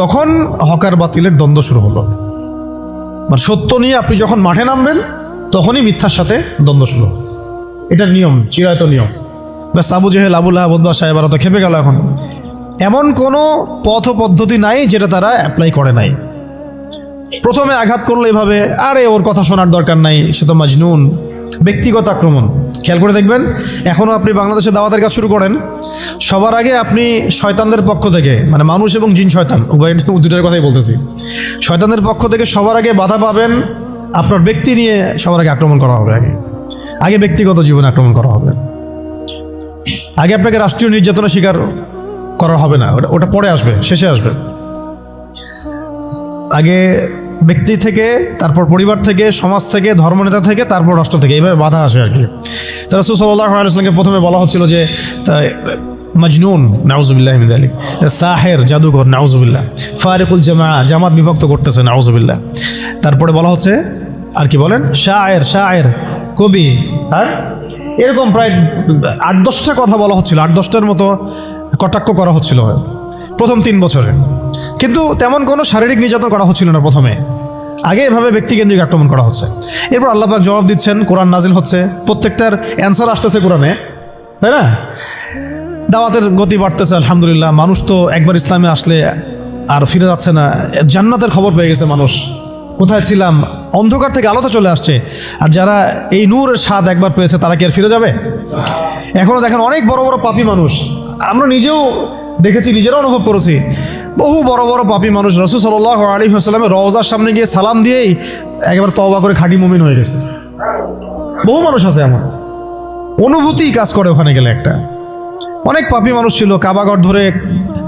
A: তখন হকার বাতিলের দ্বন্দ্ব শুরু হলো। মানে সত্য নিয়ে আপনি যখন মাঠে নামবেন তখনই মিথ্যার সাথে দ্বন্দ্ব শুরু হলো। এটা নিয়ম, চিরায়ত নিয়ম। ব্যাস আবু জেহেল, আবু লাহাব, উতবা, সাইবা তো খেপে গেল। এখন এমন কোনো পথ পদ্ধতি নাই যেটা তারা অ্যাপ্লাই করে নাই। প্রথমে আঘাত করলো এভাবে, আরে ওর কথা শোনার দরকার নাই, সে তো মাজনুন। ব্যক্তিগত আক্রমণ খেয়াল করে দেখবেন, এখনও আপনি বাংলাদেশে দাওয়াতের কাজ শুরু করেন, সবার আগে আপনি শয়তানদের পক্ষ থেকে, মানে মানুষ এবং জিন শয়তান উভয়, দুটার কথাই বলতেছি, শয়তানদের পক্ষ থেকে সবার আগে বাধা পাবেন আপনার ব্যক্তি নিয়ে। সবার আগে আক্রমণ করা হবে, আগে ব্যক্তিগত জীবনে আক্রমণ করা হবে। আগে আপনাকে রাষ্ট্রীয় নির্যাতনের শিকার করা হবে না, ওটা পরে আসবে, শেষে আসবে। আগে ব্যক্তি থেকে, তারপর পরিবার থেকে, সমাজ থেকে, ধর্মনেতা থেকে, তারপর রাষ্ট্র থেকে, এইভাবে বাধা আসে আর কি। রাসূল সাল্লাল্লাহু আলাইহি ওয়াসাল্লামকে প্রথমে বলা হচ্ছিল যে মাজনুন, নাউজুবিল্লাহ মিন যালিক, সাহের, জাদুঘর, নাউজুবিল্লাহ, ফারিকুল জামাত বিভক্ত করতেছে, নাউজুবিল্লাহ। তারপরে বলা হচ্ছে আর কি বলেন, শায়ের, শায়ের, কবি, আর এরকম প্রায় 8-10টা কথা বলা হচ্ছিল, 8-10টার মতো কটাক্ষ করা হচ্ছিল প্রথম 3 বছরে। কিন্তু তেমন কোনো শারীরিক নির্যাতন করা হচ্ছিল না প্রথমে, আগে এভাবে ব্যক্তিকেন্দ্রিক আক্রমণ করা হচ্ছে। এরপর আল্লাহ পাক জবাব দিচ্ছেন, কোরআন নাজিল হচ্ছে, প্রত্যেকটার অ্যান্সার আসতেছে কোরআনে, তাই না? দাওয়াতের গতি বাড়তেছে, আলহামদুলিল্লাহ। মানুষ তো একবার ইসলামে আসলে আর ফিরে যাচ্ছে না, জান্নাতের খবর পেয়ে গেছে মানুষ। কোথায় ছিলাম, অন্ধকার থেকে আলোতে চলে আসছে। আর যারা এই নূরের স্বাদ একবার পেয়েছে তারা কি আর ফিরে যাবে? এখনো দেখেন অনেক বড় বড় পাপী মানুষ, আমরা নিজেও দেখেছি, নিজেরাও অনুভব করেছি, বহু বড় বড় পাপী মানুষ রাসূল সাল্লাল্লাহু আলাইহি ওয়াসাল্লামের রওজার সামনে গিয়ে সালাম দিয়েই একেবারে তওবা করে খাঁটি মুমিন হয়ে গেছে। বহু মানুষ আছে এমন, অনুভূতি কাজ করে ওখানে গেলে। একটা অনেক পাপী মানুষ ছিল, কাবাঘর ধরে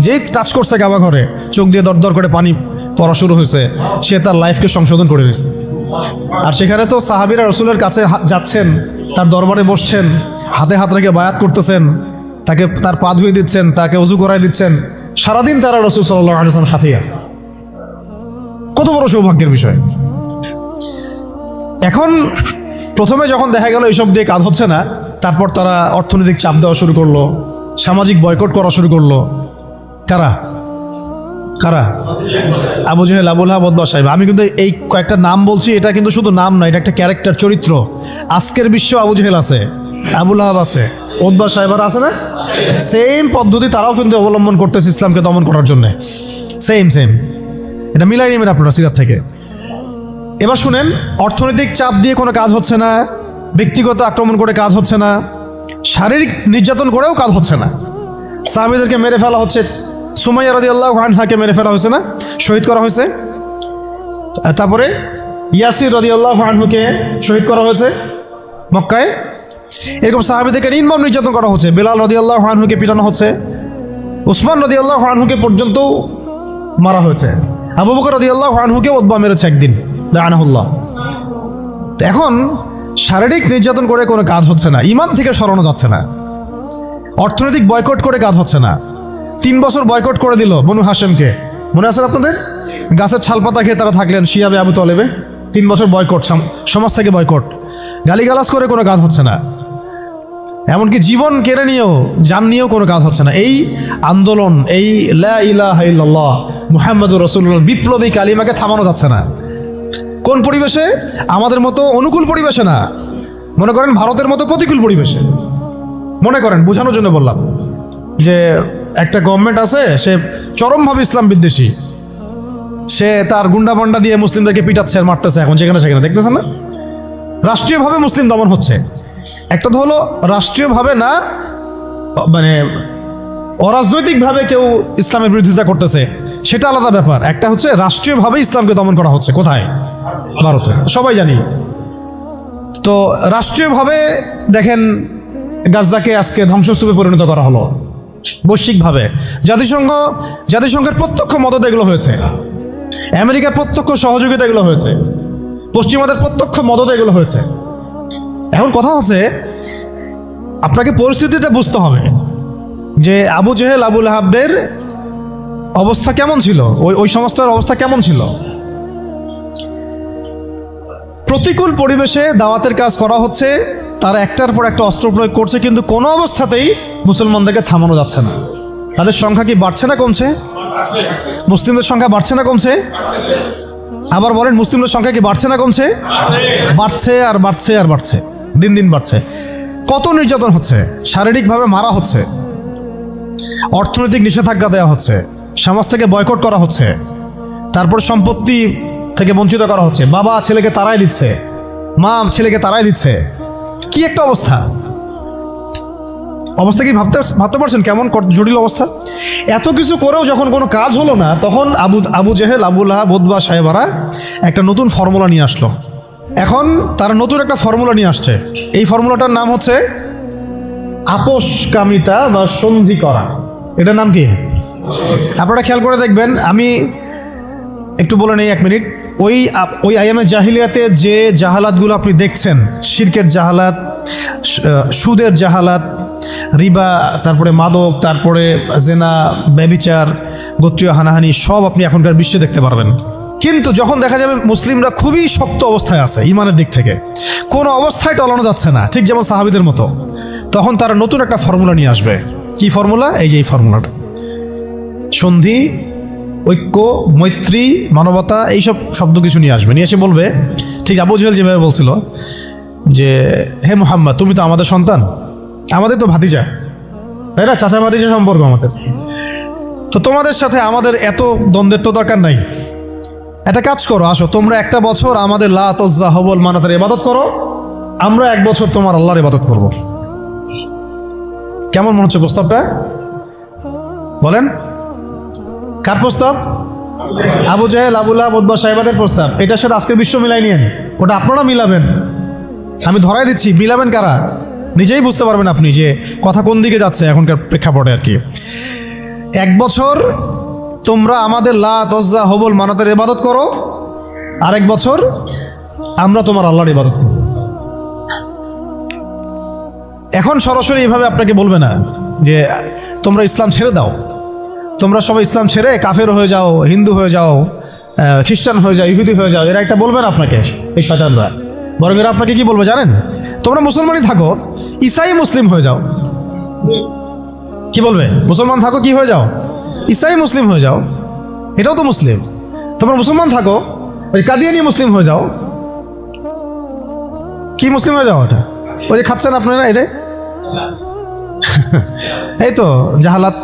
A: যেই টাচ করছে কাবাঘরে, চোখ দিয়ে দরদর করে পানি পড়া শুরু হয়েছে, সে তার লাইফকে সংশোধন করে নিয়েছে। আর সেখানে তো সাহাবীরা রাসূলের কাছে যাচ্ছেন, তার দরবারে বসছেন, হাতে হাত রেখে বায়াত করতেছেন, তাকে তার পা ধুয়ে দিচ্ছেন, তাকে ওযু করায় দিচ্ছেন, সারাদিন তারা রাসূল সাল্লাল্লাহু আলাইহি ওয়াসাল্লামের সাথেই আছে। কত বড় সৌভাগ্যের বিষয়। এখন প্রথমে যখন দেখা গেল এইসব দিয়ে কাজ হচ্ছে না, তারপর তারা অর্থনৈতিক চাপ দেওয়া শুরু করলো, সামাজিক বয়কট করা শুরু করলো। কারা কারা? আবু জেহেল, আবু লাহাব, উতবা, সাইবা। আমি কিন্তু এই কয়েকটা নাম বলছি, এটা কিন্তু শুধু নাম না, এটা একটা ক্যারেক্টার, চরিত্র। আজকের বিশ্ব আবু জেহেল আছে, আবু লাহাব আছে, উতবা, সাইবার আছে না? সেম পদ্ধতি তারাও কিন্তু অবলম্বন করতেছে ইসলামকে দমন করার জন্য। সেম সেম, এটা মিলাই নেবেন আপনারা সিরাত থেকে। এবার শুনেন, অর্থনৈতিক চাপ দিয়ে কোনো কাজ হচ্ছে না, ব্যক্তিগত আক্রমণ করে কাজ হচ্ছে না, শারীরিক নির্যাতন করেও কাজ হচ্ছে না। সাহাবীদেরকে মেরে ফেলা হচ্ছে, সুমাইয়া রাদিয়াল্লাহু আনহাকে মেরে ফেলা হয়েছে না, শহীদ করা হয়েছে। তারপরে ইয়াসির রাদিয়াল্লাহু আনহুকে শহীদ করা হয়েছে মক্কায়। এরকম সাহাবীদেরকে নির্মম নির্যাতন করা হচ্ছে, বেলাল রাদিয়াল্লাহু আনহুকে পিটানো হচ্ছে, উসমান রাদিয়াল্লাহু আনহুকে পর্যন্ত মারা হয়েছে, আবু বকর রাদিয়াল্লাহু আনহুকে উতবা মেরেছে একদিন, লাআনাহুল্লাহ। এখন শারীরিক নির্যাতন করে কোনো কাজ হচ্ছে না, ঈমান থেকে সরানো যাচ্ছে না, অর্থনৈতিক বয়কট করে কাজ হচ্ছে না। 3 বছর বয়কট করে দিল বনু হাশেমকে, মনে আছে আপনাদের? গাছের ছালপাতা খেয়ে তারা থাকলেন শিয়াবে আবু তলেবে। 3 বছর বয়কট, সমাজ থেকে বয়কট, গালিগালাজ করে কোনো কাজ হচ্ছে না। এমনকি জীবন কেড়ে নিয়েও, জান নিয়েও কোনো কাজ হচ্ছে না। এই আন্দোলন, এই লা ইলাহা ইল্লাল্লাহ মুহাম্মাদুর রাসূলুল্লাহ বিপ্লবী কালিমাকে থামানো যাচ্ছে না। কোন পরিবেশে? আমাদের মতো অনুকূল পরিবেশে না, মনে করেন ভারতের মতো প্রতিকূল পরিবেশে। মনে করেন, বোঝানোর জন্য বললাম যে একটা গভর্নমেন্ট আছে, সে চরমভাবে ইসলাম বিদ্বেষী, সে তার গুন্ডাবন্ডা দিয়ে মুসলিমদেরকে পিটাচ্ছে আর মারতেছে, এখন যেখানে সেখানে দেখতেছেন না? রাষ্ট্রীয়ভাবে মুসলিম দমন হচ্ছে। একটা তো হলো রাষ্ট্রীয়ভাবে না, মানে অরাজনৈতিকভাবে কেউ ইসলামের বিরোধিতা করতেছে, সেটা আলাদা ব্যাপার। একটা হচ্ছে রাষ্ট্রীয়ভাবে ইসলামকে দমন করা হচ্ছে। কোথায়? ভারতে, সবাই জানি। তো রাষ্ট্রীয়ভাবে দেখেন গাজ্জাকে আজকে ধ্বংসস্তূপে পরিণত করা হলো বৈশ্বিকভাবে। জাতিসংঘের প্রত্যক্ষ মদত এগুলো হয়েছে। আমেরিকার প্রত্যক্ষ সহযোগিতা এগুলো হয়েছে, পশ্চিমাদের প্রত্যক্ষ মদতে এগুলো হয়েছে। এখন কথা হচ্ছে আপনাকে পরিস্থিতিটা বুঝতে হবে যে আবু জেহেল আবু লাহাবদের অবস্থা কেমন ছিল, ওই সমাজটার অবস্থা কেমন ছিল। প্রতিকূল পরিবেশে দাওয়াতের কাজ করা হচ্ছে, তারা একটার পর একটা অস্ত্র প্রয়োগ করছে, কিন্তু কোনো অবস্থাতেই মুসলমানদেরকে থামানো যাচ্ছে না। তাদের সংখ্যা কি বাড়ছে না কমছে? মুসলিমদের সংখ্যা বাড়ছে না কমছে? আবার বলেন, মুসলিমদের সংখ্যা কি বাড়ছে না কমছে? বাড়ছে আর বাড়ছে আর বাড়ছে, দিন দিন বাড়ছে। কত নির্যাতন হচ্ছে, শারীরিকভাবে মারা হচ্ছে, অর্থনৈতিক নিষেধাজ্ঞা দেওয়া হচ্ছে, সমাজ থেকে বয়কট করা হচ্ছে, তারপর সম্পত্তি থেকে বঞ্চিত করা হচ্ছে, বাবা ছেলেকে তাড়াই দিচ্ছে, মা ছেলেকে তাড়াই দিচ্ছে। কি একটা অবস্থা! অবস্থা কি ভাবতে পারছেন কেমন জটিল অবস্থা? এত কিছু করেও যখন কোনো কাজ হলো না, তখন আবু জেহেল আবু লাহাব উতবা সাহেবারা একটা নতুন ফর্মুলা নিয়ে আসলো। এখন তারা নতুন একটা ফর্মুলা নিয়ে আসছে। এই ফর্মুলাটার নাম হচ্ছে আপোষকামিতা বা সন্ধি করা। এটার নাম কি? আপনারা খেয়াল করে দেখবেন, আমি একটু বলে নেই 1 মিনিট। ওই আইয়ামে জাহিলিয়াতে যে জাহালাতগুলো আপনি দেখছেন, শিরকের জাহালাত, সুদের জাহালাত, রিবা, তারপরে মাদক, তারপরে জেনা, ব্যভিচার, গোত্রীয় হানাহানি, সব আপনি এখনকার বিশ্বে দেখতে পারবেন। কিন্তু যখন দেখা যাবে মুসলিমরা খুবই শক্ত অবস্থায় আছে ইমানের দিক থেকে, কোনো অবস্থায় টলানো যাচ্ছে না, ঠিক যেমন সাহাবীদের মতো, তখন তারা নতুন একটা ফর্মুলা নিয়ে আসবে। কি ফর্মুলা? এই যে এই ফর্মুলাটা, সন্ধি, ঐক্য, মৈত্রী, মানবতা, এইসব শব্দ কিছু নিয়ে আসবে। নিয়ে এসে বলবে, ঠিক আবু জেহেল যেভাবে বলছিল যে, হে মুহাম্মদ, তুমি তো আমাদের সন্তান, আমাদের তো ভাতিজা, তাই না? চাচা ভাতিজা সম্পর্ক আমাদের, তো তোমাদের সাথে আমাদের এত দ্বন্দ্বের তো দরকার নাই। একটা কাজ করো, আসো তোমরা একটা বছর আমাদের লাত উজ্জা হবল মানাতের ইবাদত করো, আমরা 1 বছর তোমার আল্লাহর ইবাদত করব। কেমন মনে হচ্ছে প্রস্তাবটা? বলেন, কার প্রস্তাব? আবু জেহেল আবু লাহাব উতবা সাহেবাদের প্রস্তাব। এটার সাথে আজকের বিশ্ব মিলাই নিয়েন, ওটা আপনারা মিলাবেন। আমি ধরাই দিচ্ছি, মিলাবেন কারা নিজেই বুঝতে পারবেন আপনি যে কথা কোন দিকে যাচ্ছে এখনকার প্রেক্ষাপটে আর কি। 1 বছর তোমরা আমাদের লাত উজ্জা হবল মানাতের ইবাদত করো, আর 1 বছর আমরা তোমার আল্লাহর ইবাদত করব। এখন সরাসরি এইভাবে আপনাকে বলবে না যে তোমরা ইসলাম ছেড়ে দাও, তোমরা সবাই ইসলাম ছেড়ে কাফের হয়ে যাও, হিন্দু হয়ে যাও, খ্রিস্টান হয়ে যাও, ইহুদি হয়ে যাও। এরা একটা বলবে না আপনাকে, এই শয়তানরা। বরং এরা আপনাকে কি বলবে জানেন? তোমরা মুসলমানই থাকো, ঈসাই মুসলিম হয়ে যাও। কি বলবে? মুসলমান থাকো, কি হয়ে যাও? ঈসাই মুসলিম হয়ে যাও, এটাও তো মুসলিম। তোমরা মুসলমান থাকো, ওই কাদিয়ানি মুসলিম হয়ে যাও। কি মুসলিম হয়ে যাও? ওটা ওই যে খাচ্ছেন আপনারা, এটা এই তো জাহালাত,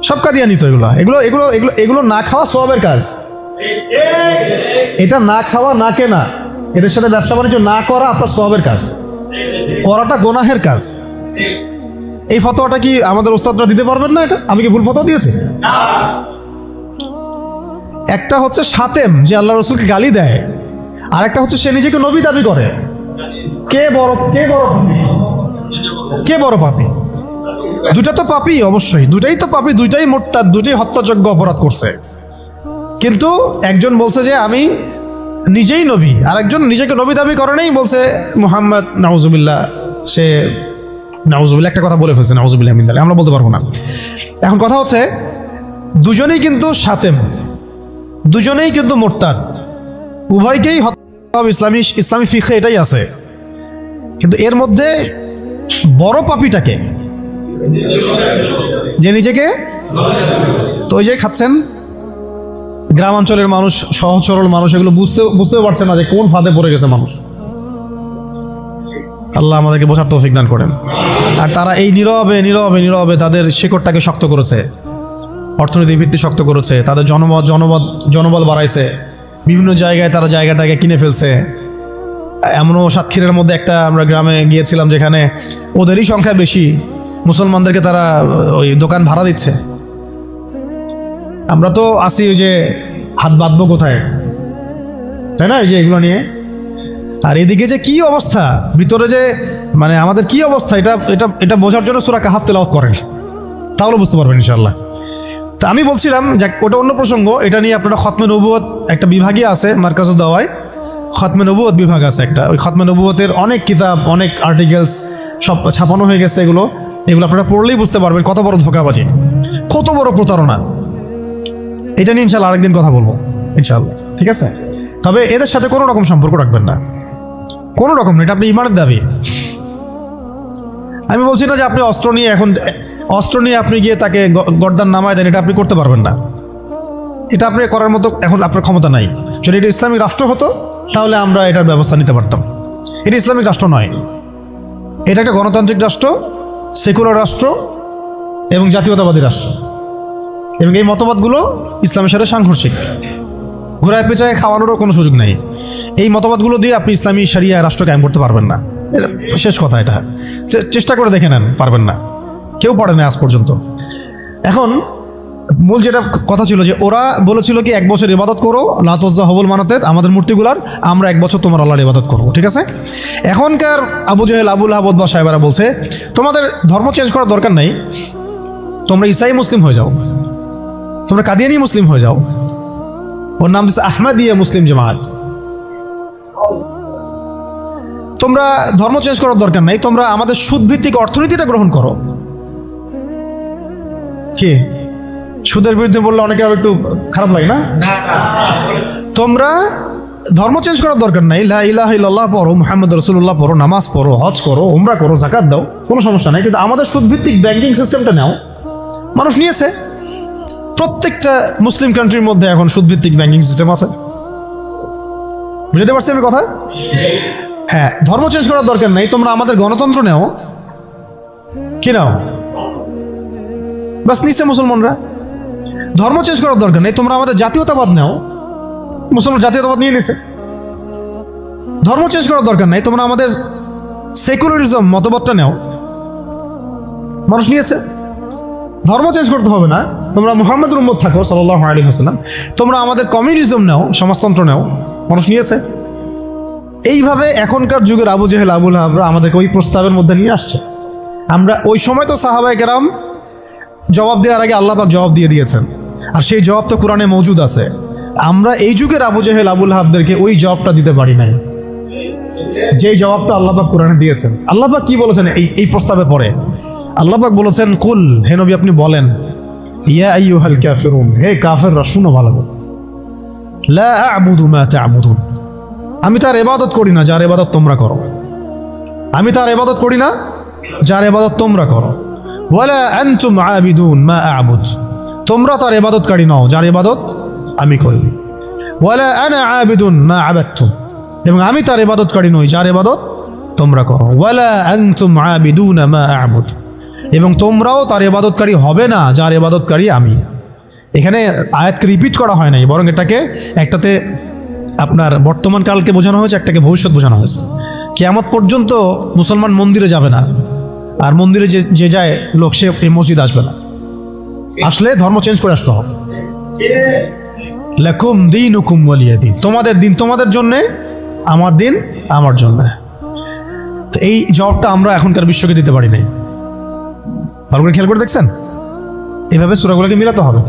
A: সব কাদিয়ানি তো। এগুলো এগুলো এগুলো এগুলো এগুলো না খাওয়া সওয়াবের কাজ। এটা না খাওয়া, না কেনা, এদের সাথে ব্যবসা বাণিজ্য না করা আপনার সওয়াবের কাজ, করাটা গুনাহের কাজ। এই ফতোয়াটা কি আমাদের ওস্তাদরা দিতে পারবেন না? এটা আমি কি ভুল ফতোয়া দিয়েছি? একটা হচ্ছে সাতেম, যে আল্লাহ রসুলকে গালি দেয়, আর একটা হচ্ছে সে নিজেকে নবী দাবি করে। কে বড় পাপী? দুটা তো পাপী, অবশ্যই দুটাই তো পাপী, দুইটাই মুরতাদ, দুটাই হত্যাযোগ্য অপরাধ করছে। কিন্তু একজন বলছে যে আমি নিজেই নবী, আর একজন নিজেকে নবী দাবি করে নাই, বলছে মুহাম্মদ নাউজুবিল্লাহ, সে নাউজুবিল্লাহ একটা কথা বলে ফেলছে, নাউজুবিল্লাহ মিন যালিক, আমরা বলতে পারবো না। এখন কথা হচ্ছে দুজনেই কিন্তু সাতেম, দুজনেই কিন্তু মুরতাদ, উভয়কেই হত্যা। ইসলামী ফিকহে এটাই আছে। কিন্তু এর মধ্যে বড় পাপীটাকে, যে নিজেকে, তো ওই যে খাচ্ছেন, গ্রামাঞ্চলের মানুষ, সহজ সরল মানুষ, এগুলো বুঝতেও পারছে না যে কোন ফাঁদে পড়ে গেছে মানুষ। আল্লাহ আমাদেরকে বোঝার তৌফিক দান করেন। আর তারা এই নীরবে নীরবে নীরবে তাদের শিকড়টাকে শক্ত করেছে, অর্থনৈতিক ভিত্তি শক্ত করেছে, তাদের জনবল বাড়াইছে, বিভিন্ন জায়গায় তারা জায়গাটাকে কিনে ফেলছে। এমনও সাতক্ষীরার মধ্যে একটা আমরা গ্রামে গিয়েছিলাম যেখানে ওদেরই সংখ্যা বেশি, মুসলমানদেরকে তারা ওই দোকান ভাড়া দিচ্ছে। আমরা তো আসি ওই যে হাত বাঁধবো কোথায়, তাই না, এই যে এগুলো নিয়ে। আর এদিকে যে কি অবস্থা ভিতরে, যে মানে আমাদের কি অবস্থা, এটা এটা এটা বোঝার জন্য সূরা কাহাফ তেলাওয়াত করেন, তাহলে বুঝতে পারবেন ইনশাআল্লাহ। তা আমি বলছিলাম যে ওটা অন্য প্রসঙ্গ, এটা নিয়ে আপনারা খতমে নবুয়ত একটা বিভাগই আছে মার্কাজুদ দাওয়ায়, খতমে নবুয়ত বিভাগ আছে একটা। ওই খতমে নবুয়তের অনেক কিতাব, অনেক আর্টিকেলস সব ছাপানো হয়ে গেছে। এগুলো আপনারা পড়লেই বুঝতে পারবেন কত বড় ধোঁকাবাজি, কত বড় প্রতারণা। এটা নিয়ে ইনশাল্লাহ আরেকদিন কথা বলবো ইনশাল্লাহ, ঠিক আছে? তবে এদের সাথে কোনো রকম সম্পর্ক রাখবেন না, কোনো রকম না। এটা আপনি ইমানের দাবি। আমি বলছি না যে আপনি অস্ত্র নিয়ে আপনি গিয়ে তাকে গর্দান নামায় দেন, এটা আপনি করতে পারবেন না। এটা আপনি করার মতো এখন আপনার ক্ষমতা নাই। যদি এটা ইসলামিক রাষ্ট্র হতো তাহলে আমরা এটার ব্যবস্থা নিতে পারতাম। এটা ইসলামিক রাষ্ট্র নয়, এটা একটা গণতান্ত্রিক রাষ্ট্র, সেকুলার রাষ্ট্র এবং জাতীয়তাবাদী রাষ্ট্র। এবং এই মতবাদগুলো ইসলামের সাথে সাংঘর্ষিক, ঘোরায় পেঁচায় খাওয়ানোরও কোনো সুযোগ নেই। এই মতবাদগুলো দিয়ে আপনি ইসলামী শরিয়া রাষ্ট্র কায়েম করতে পারবেন না, এটা শেষ কথা। এটা চেষ্টা করে দেখে নেন, পারবেন না, কেউ পারে না আজ পর্যন্ত। এখন মূল যেটা কথা ছিল যে ওরা বলেছিল কি 1 বছর ইবাদত করো লাত উজ্জা হবল মানাতের, আমাদের মূর্তিগুলার, আমরা 1 বছর তোমার আল্লাহর ইবাদত করবো, ঠিক আছে? এখনকার আবু জেহেল, আবুল আহাব বা সাহেবারা বলছে তোমাদের ধর্ম চেঞ্জ করার দরকার নাই, তোমরা ইসাই মুসলিম হয়ে যাও, তোমরা কাদিয়ানি মুসলিম হয়ে যাও। ওর নাম দিচ্ছে আহমদিয়া মুসলিম জামাত। তোমরা ধর্ম চেঞ্জ করার দরকার নাই, তোমরা আমাদের সুদভিত্তিক অর্থনীতিটা গ্রহণ করো। কি সুদের বিরুদ্ধে বললে অনেকে একটু খারাপ লাগে না? তোমরা ধর্ম চেঞ্জ করার দরকার নাই, লা ইলাহা ইল্লাল্লাহ পড়ো, মুহাম্মদ রাসূলুল্লাহ পড়ো, নামাজ পড়ো, হজ করো, উমরা করো, যাকাত দাও, কোনো সমস্যা নাই। কিন্তু আমাদের সুদভিত্তিক ব্যাংকিং সিস্টেমটা নাও। মানুষ নিয়েছে, প্রত্যেকটা মুসলিম কান্ট্রির মধ্যে এখন সুদভিত্তিক ব্যাংকিং সিস্টেম আছে। বুঝতে পারছি আমি কথা? হ্যাঁ, ধর্ম চেঞ্জ করার দরকার নাই, তোমরা আমাদের গণতন্ত্র নেও। কি নাও? বাস নিচ্ছে মুসলমানরা। ধর্ম চেঞ্জ করার দরকার নেই, তোমরা আমাদের জাতীয়তাবাদ নাও। মুসলমান জাতীয়তাবাদ নিয়ে নিছে। ধর্ম চেঞ্জ করার দরকার নাই, তোমরা আমাদের সেকুলারিজম মতবাদটা নাও। মানুষ নিয়েছে। ধর্ম চেঞ্জ করতে হবে না, তোমরা মুহাম্মদের উম্মত থাকো সাল্লাল্লাহু আলাইহি ওয়াসাল্লাম। তোমরা আমাদের কমিউনিজম নাও, সমাজতন্ত্র নাও। মানুষ নিয়েছে। এইভাবে এখনকার যুগের আবু জেহেল, আবুল আহাবরা আমাদেরকে ওই প্রস্তাবের মধ্যে নিয়ে আসছে। আমরা ওই সময় তো সাহাবায়ে কেরাম জবাব দেওয়ার আগে আল্লাহ পাক জবাব দিয়ে দিয়েছেন, আর সেই জবাব তো কোরআনে মওজুদ আছে। আমরা এই যুগের আবু জেহেল, আবুল আহাবদেরকে ওই জবাবটা দিতে পারি নাই, যে জবাবটা আল্লাহ পাক কোরআনে দিয়েছেন। আল্লাহ পাক কি বলেছেন এই প্রস্তাবের পরে? আল্লাহ পাক বলেছেন, কুল, হে নবী আপনি বলেন, ইয়া আইয়ুহাল কাফিরুন, হে কাফেররা শুনো ভালো করে, লা আ'বুদু মা তা'বুদুন, আমি তার ইবাদত করি না যার ইবাদত তোমরা করো। আমি তার ইবাদত করি না যার ইবাদত তোমরা করো। ওয়ালা আনতুম আবিদুন মা আ'বুদ, তোমরা তার ইবাদতকারী নও যার ইবাদত আমি করি। ওয়ালা আনা আবিদুন মা আবাদতুম, এবং আমি তার ইবাদতকারী নই যার ইবাদত তোমরা করো। ওয়ালা আনতুম আবিদুনা মা আ'বুদ, এবং তোমরাও তার ইবাদতকারী হবে না যার ইবাদতকারী আমি। এখানে আয়াতকে রিপিট করা হয় নাই, বরং এটাকে একটাতে আপনার বর্তমান কালকে বোঝানো হয়েছে, একটাকে ভবিষ্যৎ বোঝানো হয়েছে। কিয়ামত পর্যন্ত মুসলমান মন্দিরে যাবে না, আর মন্দিরে যে যায় লোক সে এই মসজিদ আসবে না। আসলে ধর্ম চেঞ্জ করে আসতে হবে। লাকুম দীনুকুম ওয়ালিয়া দীন, তোমাদের দিন তোমাদের জন্যে, আমার দিন আমার জন্য। তো এই জবাবটা আমরা এখনকার বিশ্বকে দিতে পারি নাই। ভালো করে খেয়াল করে দেখছেন? এইভাবে সূরাগুলোকে মিলাতে হবে।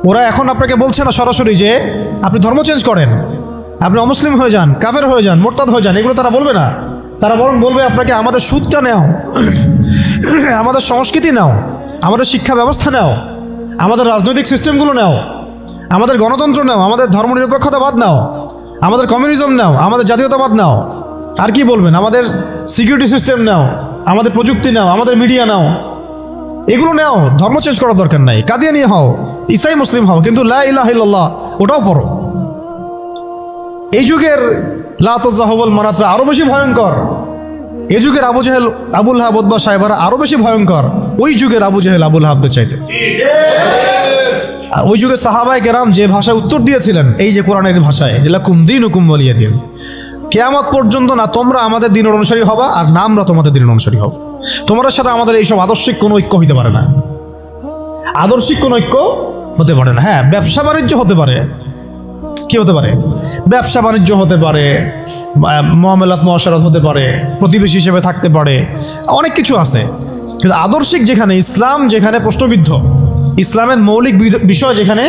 A: ওরা এখন আপনাকে বলছে না সরাসরি যে আপনি ধর্ম চেঞ্জ করেন, আপনি অমুসলিম হয়ে যান, কাফের হয়ে যান, মোরতাদ হয়ে যান, এগুলো তারা বলবে না। তারা বরং বলবে আপনাকে আমাদের সুদটা নাও, আমাদের সংস্কৃতি নাও, আমাদের শিক্ষা ব্যবস্থা নাও, আমাদের রাজনৈতিক সিস্টেমগুলো নাও, আমাদের গণতন্ত্র নাও, আমাদের ধর্মনিরপেক্ষতাবাদ নাও, আমাদের কমিউনিজম নাও, আমাদের জাতীয়তাবাদ নাও। আর কি বলবেন? আমাদের সিকিউরিটি সিস্টেম নাও, আমাদের প্রযুক্তি নাও, আমাদের মিডিয়া নাও, এগুলো নাও। ধর্ম চেঞ্জ করার দরকার নাই। কাদিয়ানি হও, ইসাই মুসলিম হও, কিন্তু লা ইলাহা ইল্লাল্লাহ ওটাও পড়ো। এই যুগের লাত উজ্জা হবল মানাতরা আরো বেশি ভয়ঙ্কর। এই যুগের আবু জেহেল, আবুল আহাব বা সাহেবারা আরো বেশি ভয়ঙ্কর ওই যুগের আবু জেহেল, আবুল আহাবদের চাইতে। আর ওই যুগের সাহাবায়ে কেরাম যে ভাষায় উত্তর দিয়েছিলেন, এই যে কোরআনের ভাষায়, যে লাকুম দীনুকুম ওয়ালিয়া দীন, কিয়ামত পর্যন্ত না তোমরা আমাদের দিনের অনুসারী হবা, আর না আমরা তোমাদের দিনের অনুসারী হব। তোমাদের সাথে আমাদের এইসব আদর্শিক কোনো ঐক্য হইতে পারে না, আদর্শিক কোনো ঐক্য হতে পারে না। হ্যাঁ, ব্যবসা বাণিজ্য হতে পারে। কি হতে পারে? ব্যবসা বাণিজ্য হতে পারে, মুআমালাত মুআশারাত হতে পারে, প্রতিবেশী হিসেবে থাকতে পারে, অনেক কিছু আছে। কিন্তু আদর্শিক যেখানে, ইসলাম যেখানে প্রশ্নবিদ্ধ, ইসলামের মৌলিক বিষয় যেখানে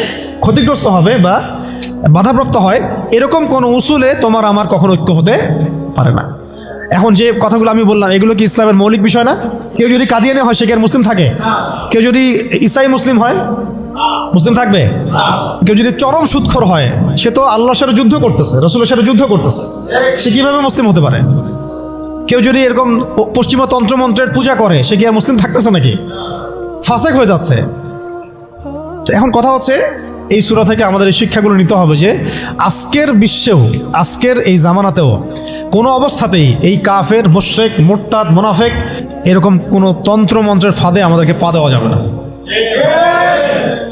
A: ক্ষতিগ্রস্ত হবে বা বাধাপ্রাপ্ত হয়, এরকম কোনো উসুলে তোমার আমার কখনো ঐক্য হতে পারে না। এখন যে কথাগুলো আমি বললাম, এগুলো কি ইসলামের মৌলিক বিষয় না? কেউ যদি কাদিয়ানি হয় সে কি আর মুসলিম থাকে? কেউ যদি ইসাই মুসলিম হয় মুসলিম থাকবে? কেউ যদি চরম সুদখোর হয়, সে তো আল্লাহর সাথে যুদ্ধ করতেছে, রাসূলের সাথে যুদ্ধ করতেছে, সে কিভাবে মুসলিম হতে পারে? কেউ যদি এরকম পশ্চিমা তন্ত্রমন্ত্রের পূজা করে, সে কি আর মুসলিম থাকতেছে নাকি? ফাসেক হয়ে যাচ্ছে। তো এখন কথা হচ্ছে, এই সূরা থেকে আমাদের এই শিক্ষাগুলো নিতে হবে যে আজকের বিশ্বেও, আজকের এই জামানাতেও কোনো অবস্থাতেই এই কাফের, মুশরিক, মুরতাদ, মুনাফিক এরকম কোনো তন্ত্রমন্ত্রের ফাঁদে আমাদেরকে পা দেওয়া যাবে না।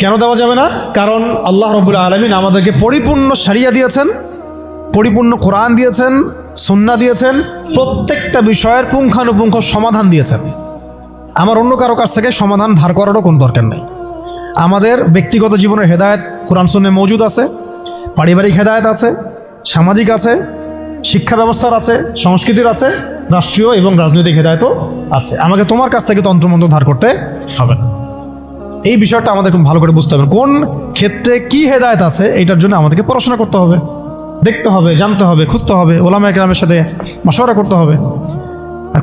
A: কেন দেওয়া যাবে না? কারণ আল্লাহ রাব্বুল আলামিন আমাদেরকে পরিপূর্ণ শরিয়া দিয়েছেন, পরিপূর্ণ কোরআন দিয়েছেন, সুন্নাহ দিয়েছেন, প্রত্যেকটা বিষয়ের পুঙ্খানুপুঙ্খ সমাধান দিয়েছেন। আমার অন্য কারো কাছ থেকে সমাধান ধার করারও কোনো দরকার নেই। আমাদের ব্যক্তিগত জীবনের হেদায়েত কোরআন সুন্নাহে মওজুদ আছে, পারিবারিক হেদায়েত আছে, সামাজিক আছে, শিক্ষা ব্যবস্থার আছে, সংস্কৃতির আছে, রাষ্ট্রীয় এবং রাজনৈতিক হেদায়েতও আছে। আমাকে তোমার কাছ থেকে তন্ত্রমন্ত্র ধার করতে হবে না। এই বিষয়টা আমাদের খুব ভালো করে বুঝতে হবে, কোন ক্ষেত্রে কি হেদায়েত আছে, এইটার জন্য আমাদেরকে পড়াশোনা করতে হবে, দেখতে হবে, জানতে হবে, খুঁজতে হবে, ওলামায়ে কেরামের সাথে মাশওয়ারা করতে হবে। আর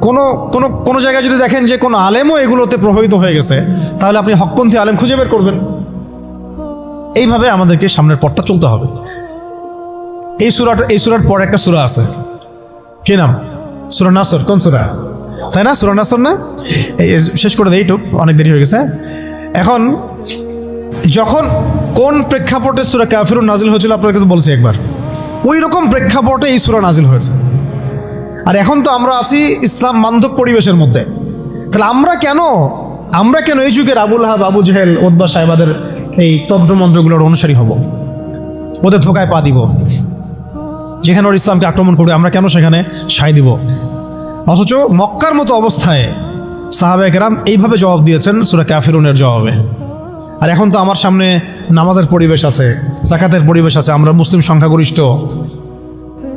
A: কোনো জায়গায় যদি দেখেন যে কোনো আলেমও এগুলোতে প্রভাবিত হয়ে গেছে, তাহলে আপনি হকপন্থী আলেম খুঁজে বের করবেন। এইভাবে আমাদেরকে সামনের পথটা চলতে হবে। এই সূরার পর একটা সূরা আছে, কি নাম? সূরা নাসর। কোন সূরা? তাই না? সূরা নাসর না? শেষ করে দেই, এইটুক অনেক দেরি হয়ে গেছে। এখন যখন কোন প্রেক্ষাপটে সূরা কাফিরুন নাজিল হয়েছিল আপনাকে তো বলছি একবার, ওই রকম প্রেক্ষাপটে এই সূরা নাজিল হয়েছে। আর এখন তো আমরা আছি ইসলাম বান্ধব পরিবেশের মধ্যে। তাহলে আমরা কেন এই যুগের আবু লাহাব, আবু জেহেল, উতবা, সাইবাদের এই তন্ত্রমন্ত্রগুলোর অনুসারী হব, ওদের ধোকায় পা দিব? যেখানে ওর ইসলামকে আক্রমণ করবে আমরা কেন সেখানে সায় দিব? অথচ মক্কার মতো অবস্থায় সাহাবায়ে কেরাম এইভাবে জবাব দিয়েছেন সূরা কাফিরুনের জবাবে। আর এখন তো আমার সামনে নামাজের পরিবেশ আছে, যাকাতের পরিবেশ আছে, আমরা মুসলিম সংখ্যাগরিষ্ঠ,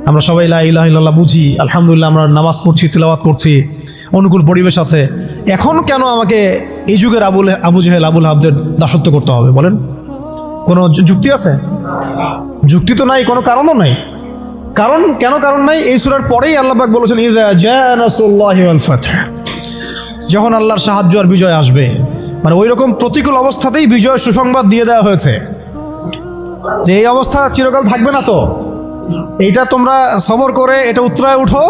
A: আমরা সবাই লা ইলাহা ইল্লাল্লাহ বুঝি, আলহামদুলিল্লাহ আমরা নামাজ পড়ছি, তিলাওয়াত করছি, অনুকূল পরিবেশ আছে। এখন কেন আমাকে এই যুগের আবু জেহেল, আবু লাহাবদের দাসত্ব করতে হবে বলেন? কোনো যুক্তি আছে? যুক্তি তো নাই, কোনো কারণও নাই। কারণ নাই। এই সূরার পরেই আল্লাহ পাক বলেছেন, ইযা জাআ নাসরুল্লাহি ওয়াল ফাth, যখন আল্লাহর সাহায্য আর বিজয় আসবে। মানে ওই রকম প্রতিকূল অবস্থাতেই বিজয়ের সুসংবাদ দিয়ে দেওয়া হয়েছে যে এই অবস্থা চিরকাল থাকবে না, তো এইটা তোমরা সবর করে এটা উতরায় উঠো,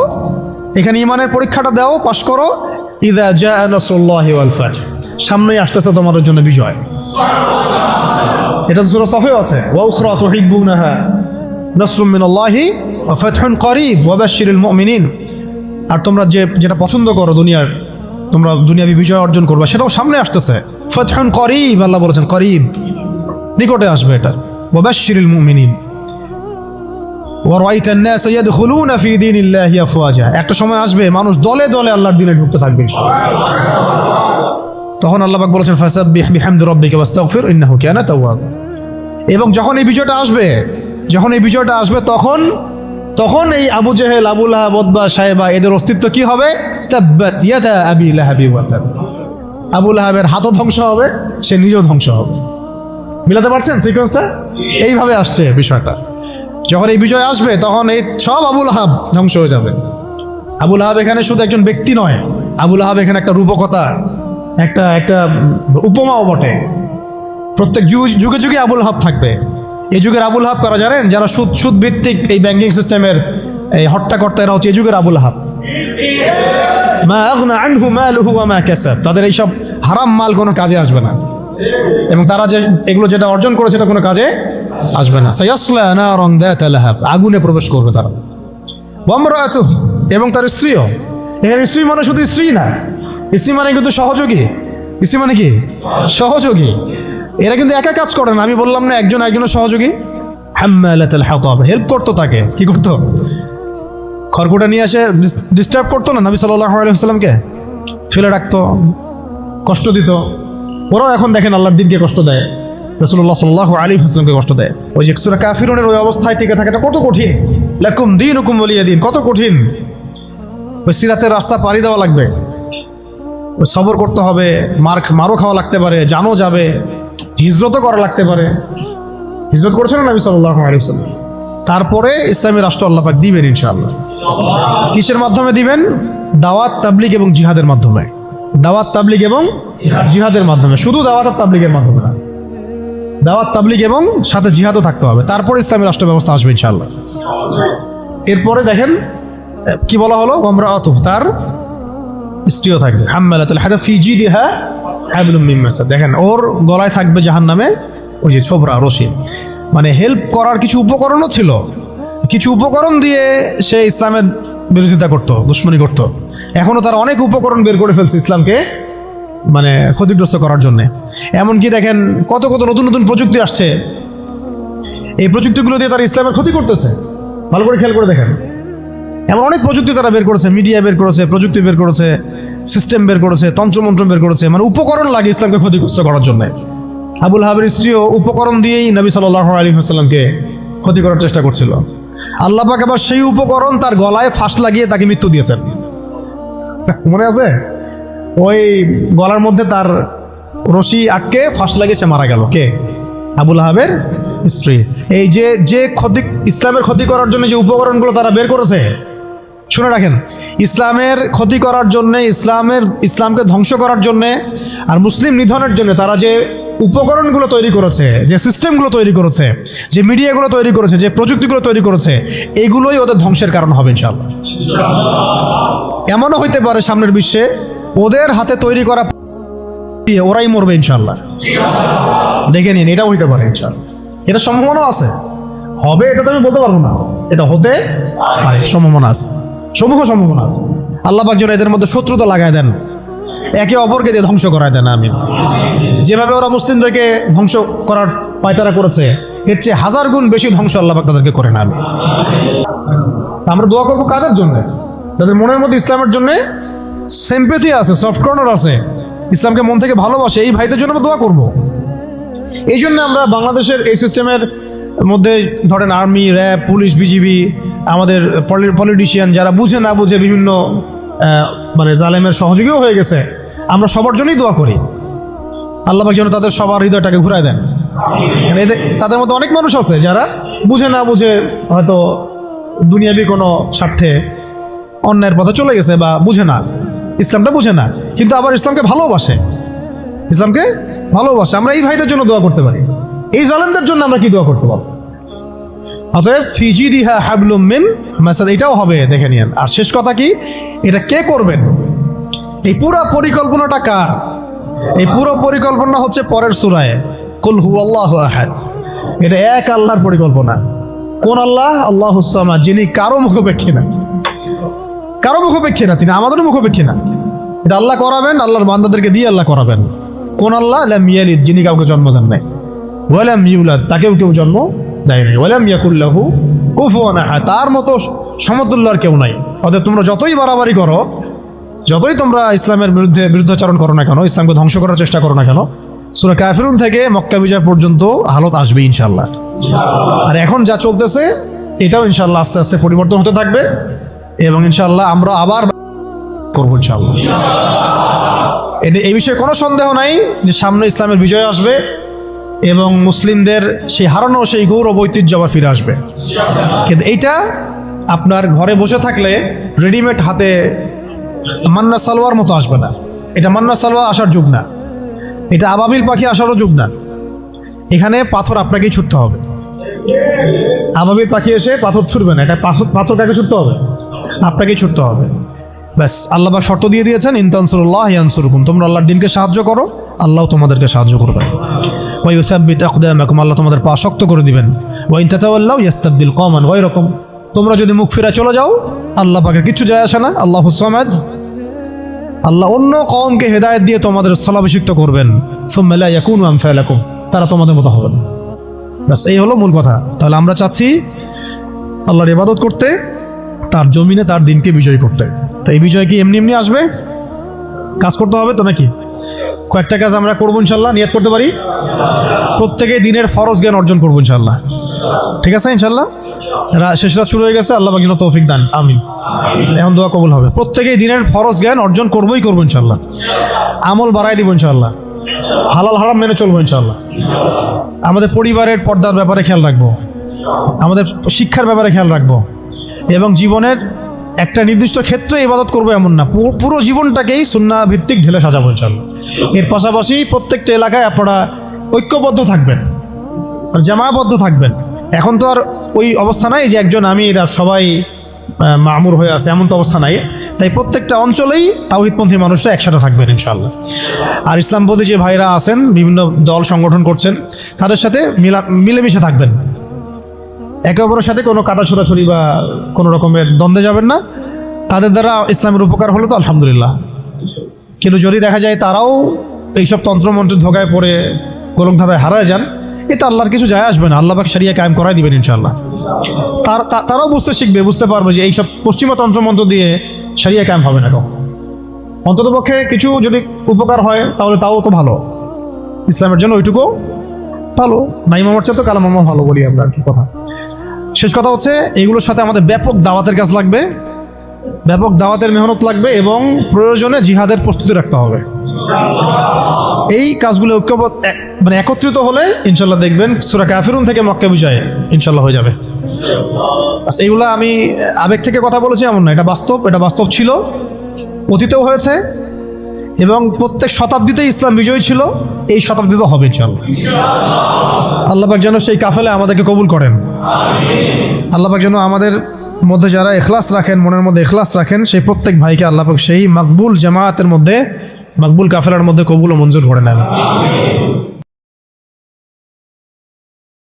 A: এখানে ঈমানের পরীক্ষাটা দাও, পাশ করো। ইযা জাআ নাসরুল্লাহি ওয়াল ফাth, সামনেই আসতেছে তোমাদের জন্য বিজয়। এটা সূরা সফেও আছে, ওয়া উখরা তুহিব্বুনাহা নাসরুম মিনাল্লাহি ওয়া ফাতহুন করিব ওয়া বাশশিরিল মুমিনিন। আর তোমরা যেটা পছন্দ করো দুনিয়ার, তোমরা দুনিয়াবি বিজয় অর্জন করবে, সেটাও সামনে আসতেছে। ফাতহুন করিব, আল্লাহ বলেছেন করিব, নিকটে আসবে এটা। ওয়া বাশশিরিল মুমিনিন ওয়া রাআইতান নাস ইয়াদখুলুনা ফি দীনিল্লাহি আফওয়াজা, একটা সময় আসবে মানুষ দলে দলে আল্লাহর দ্বীনে ঢুকতে থাকবে। তখন আল্লাহ পাক বলেছেন, ফাসাব্বিহ বিহামদি রাব্বিকা ওয়াস্তাগফির ইন্নাহু কানা তাওয়াবা। এবং যখন এই বিজয়টা আসবে তখন এই আবু জেহেল, আবু লাহাব, উতবা, সাইবা এদের অস্তিত্ব কি হবে? তাব্বাত ইয়াদা আবি লাহাবি ওয়া তাব। আবু লাহাবের হাতও ধ্বংস হবে, সে নিজেও ধ্বংস হবে। মিলাতে পারছেন সিকোয়েন্সটা? এইভাবে আসছে বিষয়টা। যখন এই বিজয় আসবে তখন এই সব আবু লাহাব ধ্বংস হয়ে যাবে। আবু লাহাব এখানে শুধু একজন ব্যক্তি নয়, আবু লাহাব এখানে একটা রূপকথা, একটা উপমাও বটে। প্রত্যেক যুগে যুগে আবু লাহাব থাকবে। এই যুগের আবু লাহাব কারা জানেন? যারা সুদ ভিত্তিক এই ব্যাংকিং সিস্টেমের এই হট্টাকর্তা, এরা হচ্ছে এই যুগের আবু লাহাব। মা আগনা আনহু মালুহু ওয়া মা কাসাব, তাদের এইসব হারাম মাল কোনো কাজে আসবে না, এবং তারা এগুলো যেটা অর্জন করেছে সেটা কোনো কাজে আসবে না। সায়াসলা নারান যাতা লাহাব, আগুনে প্রবেশ করবে তারা। ওয়া ইমরাতুহু, এবং তার স্ত্রীও। এখানে স্ত্রী মানে শুধু স্ত্রী না, স্ত্রী মানে কিন্তু সহযোগী। স্ত্রী মানে কি? সহযোগী। এরা কিন্তু একা কাজ করে না, আমি বললাম না একজনের সহযোগী। হাম্মালাতুল হাতাব, হেল্প করতো তাকে। কি করতো? খড়কুটা নিয়ে এসে ডিস্টার্ব করতো না নবী সাল্লাল্লাহু আলাইহি ওয়াসাল্লামকে, ফেলে রাখতো, কষ্ট দিত। ওরাও এখন দেখেন আল্লাহর দ্বীনকে কষ্ট দেয়, রাসূলুল্লাহ সাল্লাল্লাহু আলাইহি ওয়াসাল্লামকে কষ্ট দেয়। ওই যে সূরা কাফিরুনের ওই অবস্থায় টিকে থাকাটা কত কঠিন। লাকুম দীনুকুম ওয়ালিয়া দীন, কত কঠিন। ওই সিরাতের রাস্তা পাড়ি দেওয়া লাগবে, সবর করতে হবে, মারও খাওয়া লাগতে পারে, জানও যাবে, হিজরতও করা লাগতে পারে। হিজরত করেছেন নবী সাল্লাল্লাহু আলাইহি ওয়াসাল্লাম। তারপরে ইসলামী রাষ্ট্র আল্লাহ পাক দিবেন ইনশাআল্লাহ। কিসের মাধ্যমে দিবেন? দাওয়াত, তাবলীগ এবং জিহাদের মাধ্যমে। দাওয়াত, তাবলীগ এবং জিহাদের মাধ্যমে, শুধু দাওয়াত আর তাবলীগের মাধ্যমে না, দাওয়াত, তাবলীগ এবং সাথে জিহাদও থাকতে হবে। তারপরে ইসলামী রাষ্ট্র ব্যবস্থা আসবে ইনশাআল্লাহ। এরপরে দেখেন কি বলা হলো, ওমরাআতুহু, তার স্ত্রীও থাকবে, হাম্মালাতুল হাতাব ফি জিদিহা হাবলুম মিন মাসাদ। দেখেন ওর গলায় থাকবে জাহান্নামে ওই যে ছোবরা, রশি। মানে হেল্প করার কিছু উপকরণও ছিল, কিছু উপকরণ দিয়ে সে ইসলামের বিরোধিতা করত, দুশ্মনী করত। এখনো তার অনেক উপকরণ বের করে ফেলছে ইসলামকে মানে ক্ষতিগ্রস্ত করার জন্য। এমনকি দেখেন কত কত নতুন নতুন প্রযুক্তি আসছে, এই প্রযুক্তিগুলো দিয়ে তারা ইসলামের ক্ষতি করতেছে। ভালো করে খেয়াল করে দেখেন, এমন অনেক প্রযুক্তি তারা বের করেছে, মিডিয়া বের করেছে, প্রযুক্তি বের করেছে, সিস্টেম বের করেছে, তন্ত্রমন্ত্র বের করেছে, মানে উপকরণ লাগে ইসলামকে ক্ষতিগ্রস্ত করার জন্য। আবুল হাবের স্ত্রীও উপকরণ দিয়েই নবী সাল্লাল্লাহু আলাইহি ওয়াসাল্লামকে ক্ষতি করার চেষ্টা করছিল। আল্লাহ পাক আবার সেই উপকরণ তার গলায় ফাঁস লাগিয়ে তাকে মৃত্যু দিয়েছেন, মনে আছে? ওই গলার মধ্যে তার রশি আটকে ফাঁস লাগিয়ে সে মারা গেল। কে? আবুল হাবের স্ত্রী। এই যে ক্ষতি, ইসলামের ক্ষতি করার জন্য যে উপকরণগুলো তারা বের করেছে, শুনে রাখেন, ইসলামের ক্ষতি করার জন্যে, ইসলামকে ধ্বংস করার জন্যে আর মুসলিম নিধনের জন্য তারা যে উপকরণগুলো তৈরি করেছে, যে সিস্টেমগুলো তৈরি করেছে, যে মিডিয়াগুলো তৈরি করেছে, যে প্রযুক্তিগুলো তৈরি করেছে, এগুলোই ওদের ধ্বংসের কারণ হবে ইনশাআল্লাহ। এমনও হইতে পারে সামনের বিশ্বে ওদের হাতে তৈরি করা ওরাই মরবে ইনশাআল্লাহ। দেখে নিন, এটাও হইতে পারে ইনশাআল্লাহ। এটা সম্ভাবনা আছে, হবে এটা তো আমি বলতে পারবো না, এটা হতে পারে, সম্ভাবনা আছে, সম্ভাবনা আছে। আল্লাহ পাক যেন এদের মধ্যে শত্রুতা লাগায় দেন, একে অপরকে দিয়ে ধ্বংস করায় দেন। আমিন। যেভাবে ওরা মুসলিমদেরকে ধ্বংস করার পায়তারা করেছে, এর চেয়ে 1000 গুণ বেশি ধ্বংস আল্লাহ পাক তাদেরকে করে না। আমি আমরা দোয়া করবো কাদের জন্য? যাদের মনের মধ্যে ইসলামের জন্য সিম্প্যাথি আছে, সফট কর্নার আছে, ইসলামকে মন থেকে ভালোবাসে, এই ভাইদের জন্য আমরা দোয়া করবো। এই জন্য আমরা বাংলাদেশের এই সিস্টেমের মধ্যে ধরেন আর্মি, র্যাব, পুলিশ, বিজিবি, আমাদের পলিটিশিয়ান যারা বুঝে না বুঝে বিভিন্ন মানে জালেমের সহযোগীও হয়ে গেছে, আমরা সবার জন্যই দোয়া করি আল্লাহ পাক যেন তাদের সবার হৃদয়টাকে ঘুরায় দেন। তাদের মধ্যে অনেক মানুষ আছে যারা বুঝে না বুঝে হয়তো দুনিয়াবি কোনো স্বার্থে অন্যায়ের পথে চলে গেছে, বা বুঝে না, ইসলামটা বুঝে না, কিন্তু আবার ইসলামকে ভালোবাসে, ইসলামকে ভালোবাসে। আমরা এই ভাইদের জন্য দোয়া করতে পারি, এই জালেমদের জন্য আমরা কি দোয়া করতে পারবো? অতএব ফি জিদিহা হাবলুম মিন মাসাদ, এটাও হবে, দেখে নিন। আর শেষ কথা কি, এটা কে করবেন? এই পুরো পরিকল্পনাটা কার? এই পুরো পরিকল্পনা হচ্ছে পরের সূরায় কুল হুয়াল্লাহু আহাদ। এটা এক আল্লাহর পরিকল্পনা। কোন আল্লাহ? আল্লাহুস সামাদ, যিনি কারো মুখাপেক্ষী না, কারো মুখাপেক্ষী না, তিনি আমাদেরও মুখাপেক্ষী না। এটা আল্লাহ করাবেন, আল্লাহর বান্দাদেরকে দিয়ে আল্লাহ করাবেন। কোন আল্লাহ? লাম ইয়ালিদ, যিনি কাউকে জন্ম দেন নাই, ওয়া লাম ইউলাদ, তাকেও কেউ জন্ম দেয় নাই, ওয়া লাম ইয়াকুল লাহু কুফুয়ান আহাদ, তার মতো সমতুল্য আর কেউ নাই। অতএব তোমরা যতই বাড়াবাড়ি করো, যতই তোমরা ইসলামের বিরুদ্ধাচরণ করো না কেন, ইসলামকে ধ্বংস করার চেষ্টা করো না কেন, সূরা কাফিরুন থেকে মক্কা বিজয় পর্যন্ত হালত আসবে ইনশাআল্লাহ। আর এখন যা চলতেছে এটাও ইনশাআল্লাহ আস্তে আস্তে পরিবর্তন হতে থাকবে, এবং ইনশাআল্লাহ আমরা আবার করবো ইনশাআল্লাহ। এই বিষয়ে কোনো সন্দেহ নাই যে সামনে ইসলামের বিজয় আসবে এবং মুসলিমদের সেই হারানো সেই গৌরব ঐতিহ্য আবার ফিরে আসবে। কিন্তু এইটা আপনার ঘরে বসে থাকলে রেডিমেড হাতে মান্না সালোয়ার মতো আসবে না। এটা মান্না সালোয়ার আসার যুগ না, এটা আবাবিল পাখি আসারও যুগ না। এখানে পাথর আপনাকেই ছুটতে হবে। আবাবিল পাখি এসে পাথর ছুটবে না, এটা পাথরটাকে ছুটতে হবে, আপনাকেই ছুটতে হবে। ব্যাস, আল্লাহ পাক শর্ত দিয়ে দিয়েছেন, ইন তানসুরুল্লাহ ইয়ানসুরকুম, তোমরা আল্লাহর দ্বীনকে সাহায্য করো, আল্লাহ তোমাদেরকে সাহায্য করবেন। ওয়া ইউসাব্বিত আকদামাকুম, আল্লাহ তোমাদের পা শক্ত করে দিবেন। ওয়া ইন তাতাওয়াল্লাউ ইস্তাবদিল কওমান গায়রাকুম, তোমরা যদি মুখ ফিরে চলে যাও, আল্লাহ পাকের কিচ্ছু যায় আসে না, আল্লাহুস সামাদ, আল্লাহ অন্য কওমকে হেদায়েত দিয়ে তোমাদের স্থলাভিষিক্ত করবেন। সুম্মা লা ইয়াকুনু আমসালাকুম, তারা তোমাদের মতো হবে না। ব্যাস, এই হলো মূল কথা। তাহলে আমরা চাচ্ছি আল্লাহর ইবাদত করতে, তার জমিনে তার দিনকে বিজয় করতে। তো এই বিজয় কি এমনি এমনি আসবে? কাজ করতে হবে তো নাকি? কয়েকটা কাজ আমরা করবো ইনশাল্লাহ, নিয়ত করতে পারি। প্রত্যেকে দিনের ফরজ জ্ঞান অর্জন করবো ইনশাল্লাহ। ঠিক আছে ইনশাল্লাহ। শেষ রাত শুরু হয়ে গেছে, আল্লাহ পাক যেন তৌফিক দান, আমিন। এখন দোয়া কবুল হবে। প্রত্যেকেই দিনের ফরজ জ্ঞান অর্জন করবো ইনশাল্লাহ। আমল বাড়াই দিব ইনশাল্লাহ। হালাল হারাম মেনে চলবো ইনশাল্লাহ। আমাদের পরিবারের পর্দার ব্যাপারে খেয়াল রাখবো, আমাদের শিক্ষার ব্যাপারে খেয়াল রাখবো, এবং জীবনের একটা নির্দিষ্ট ক্ষেত্রে ইবাদত করবো এমন না, পুরো জীবনটাকেই সুন্নাহ ভিত্তিক ঢেলে সাজাবো ইনশাল্লাহ। এর পাশাপাশি প্রত্যেকটা এলাকায় আপনারা ঐক্যবদ্ধ থাকবেন, জামাবদ্ধ থাকবেন। এখন তো আর ওই অবস্থা নাই যে একজন আমি এরা সবাই মামুর হয়ে আছে, এমন তো অবস্থা নাই। তাই প্রত্যেকটা অঞ্চলেই তাওহীদপন্থী মানুষরা একসাথে থাকবেন ইনশাআল্লাহ। আর ইসলামপন্থী যে ভাইরা আছেন, বিভিন্ন দল সংগঠন করছেন, তাদের সাথে মিলেমিশে থাকবেন। একে অপরের সাথে কোনো কাদা ছোড়াছড়ি বা কোনো রকমের দ্বন্দ্বে যাবেন না। তাদের দ্বারা ইসলামের উপকার হলো তো আলহামদুলিল্লাহ। কিন্তু যদি দেখা যায় তারাও এইসব তন্ত্রমন্ত্রের ধোকায় পড়ে গোলকধাঁধায় হারায় যান, এতে আল্লাহর কিছু যায় আসবে না। আল্লাহ পাক শরিয়া কায়েম করাই দিবেন ইনশাআল্লাহ। তারাও বুঝতে শিখবে, বুঝতে পারবে যে এইসব পশ্চিমা তন্ত্রমন্ত্র দিয়ে শরিয়া কায়েম হবে না। অন্ততপক্ষে কিছু যদি উপকার হয় তাহলে তাও তো ভালো, ইসলামের জন্য ওইটুকু ভালো। নাই মামার চেয়ে তো কালাম মামা ভালো বলি আমরা, কি কথা। শেষ কথা হচ্ছে, এইগুলোর সাথে আমাদের ব্যাপক দাওয়াতের কাজ লাগবে, ব্যাপক দাওয়াতের মেহনত লাগবে, এবং প্রয়োজনে জিহাদের প্রস্তুতি রাখতে হবে। এই কাজগুলো মানে একত্রিত হলে ইনশাল্লাহ দেখবেন সূরা কাফিরুন থেকে মক্কা বিজয় ইনশাল্লাহ হয়ে যাবে। এইগুলা আমি আবেগ থেকে কথা বলেছি এমন না, এটা বাস্তব। এটা বাস্তব ছিল, অতীতেও হয়েছে, এবং প্রত্যেক শতাব্দীতে ইসলাম বিজয়ী ছিল, এই শতাব্দীতে হবে ইনশাল্লাহ। আল্লাহ পাক যেন সেই কাফেলে আমাদেরকে কবুল করেন। আল্লাহ পাক যেন আমাদের মধ্যে যারা ইখলাস রাখেন, মনের মধ্যে ইখলাস রাখেন, সেই প্রত্যেক ভাইকে আল্লাহ পাক সেই মাকবুল জামায়াতের মধ্যে, মাকবুল কাফেলার মধ্যে কবুল ও মঞ্জুর করে নেন।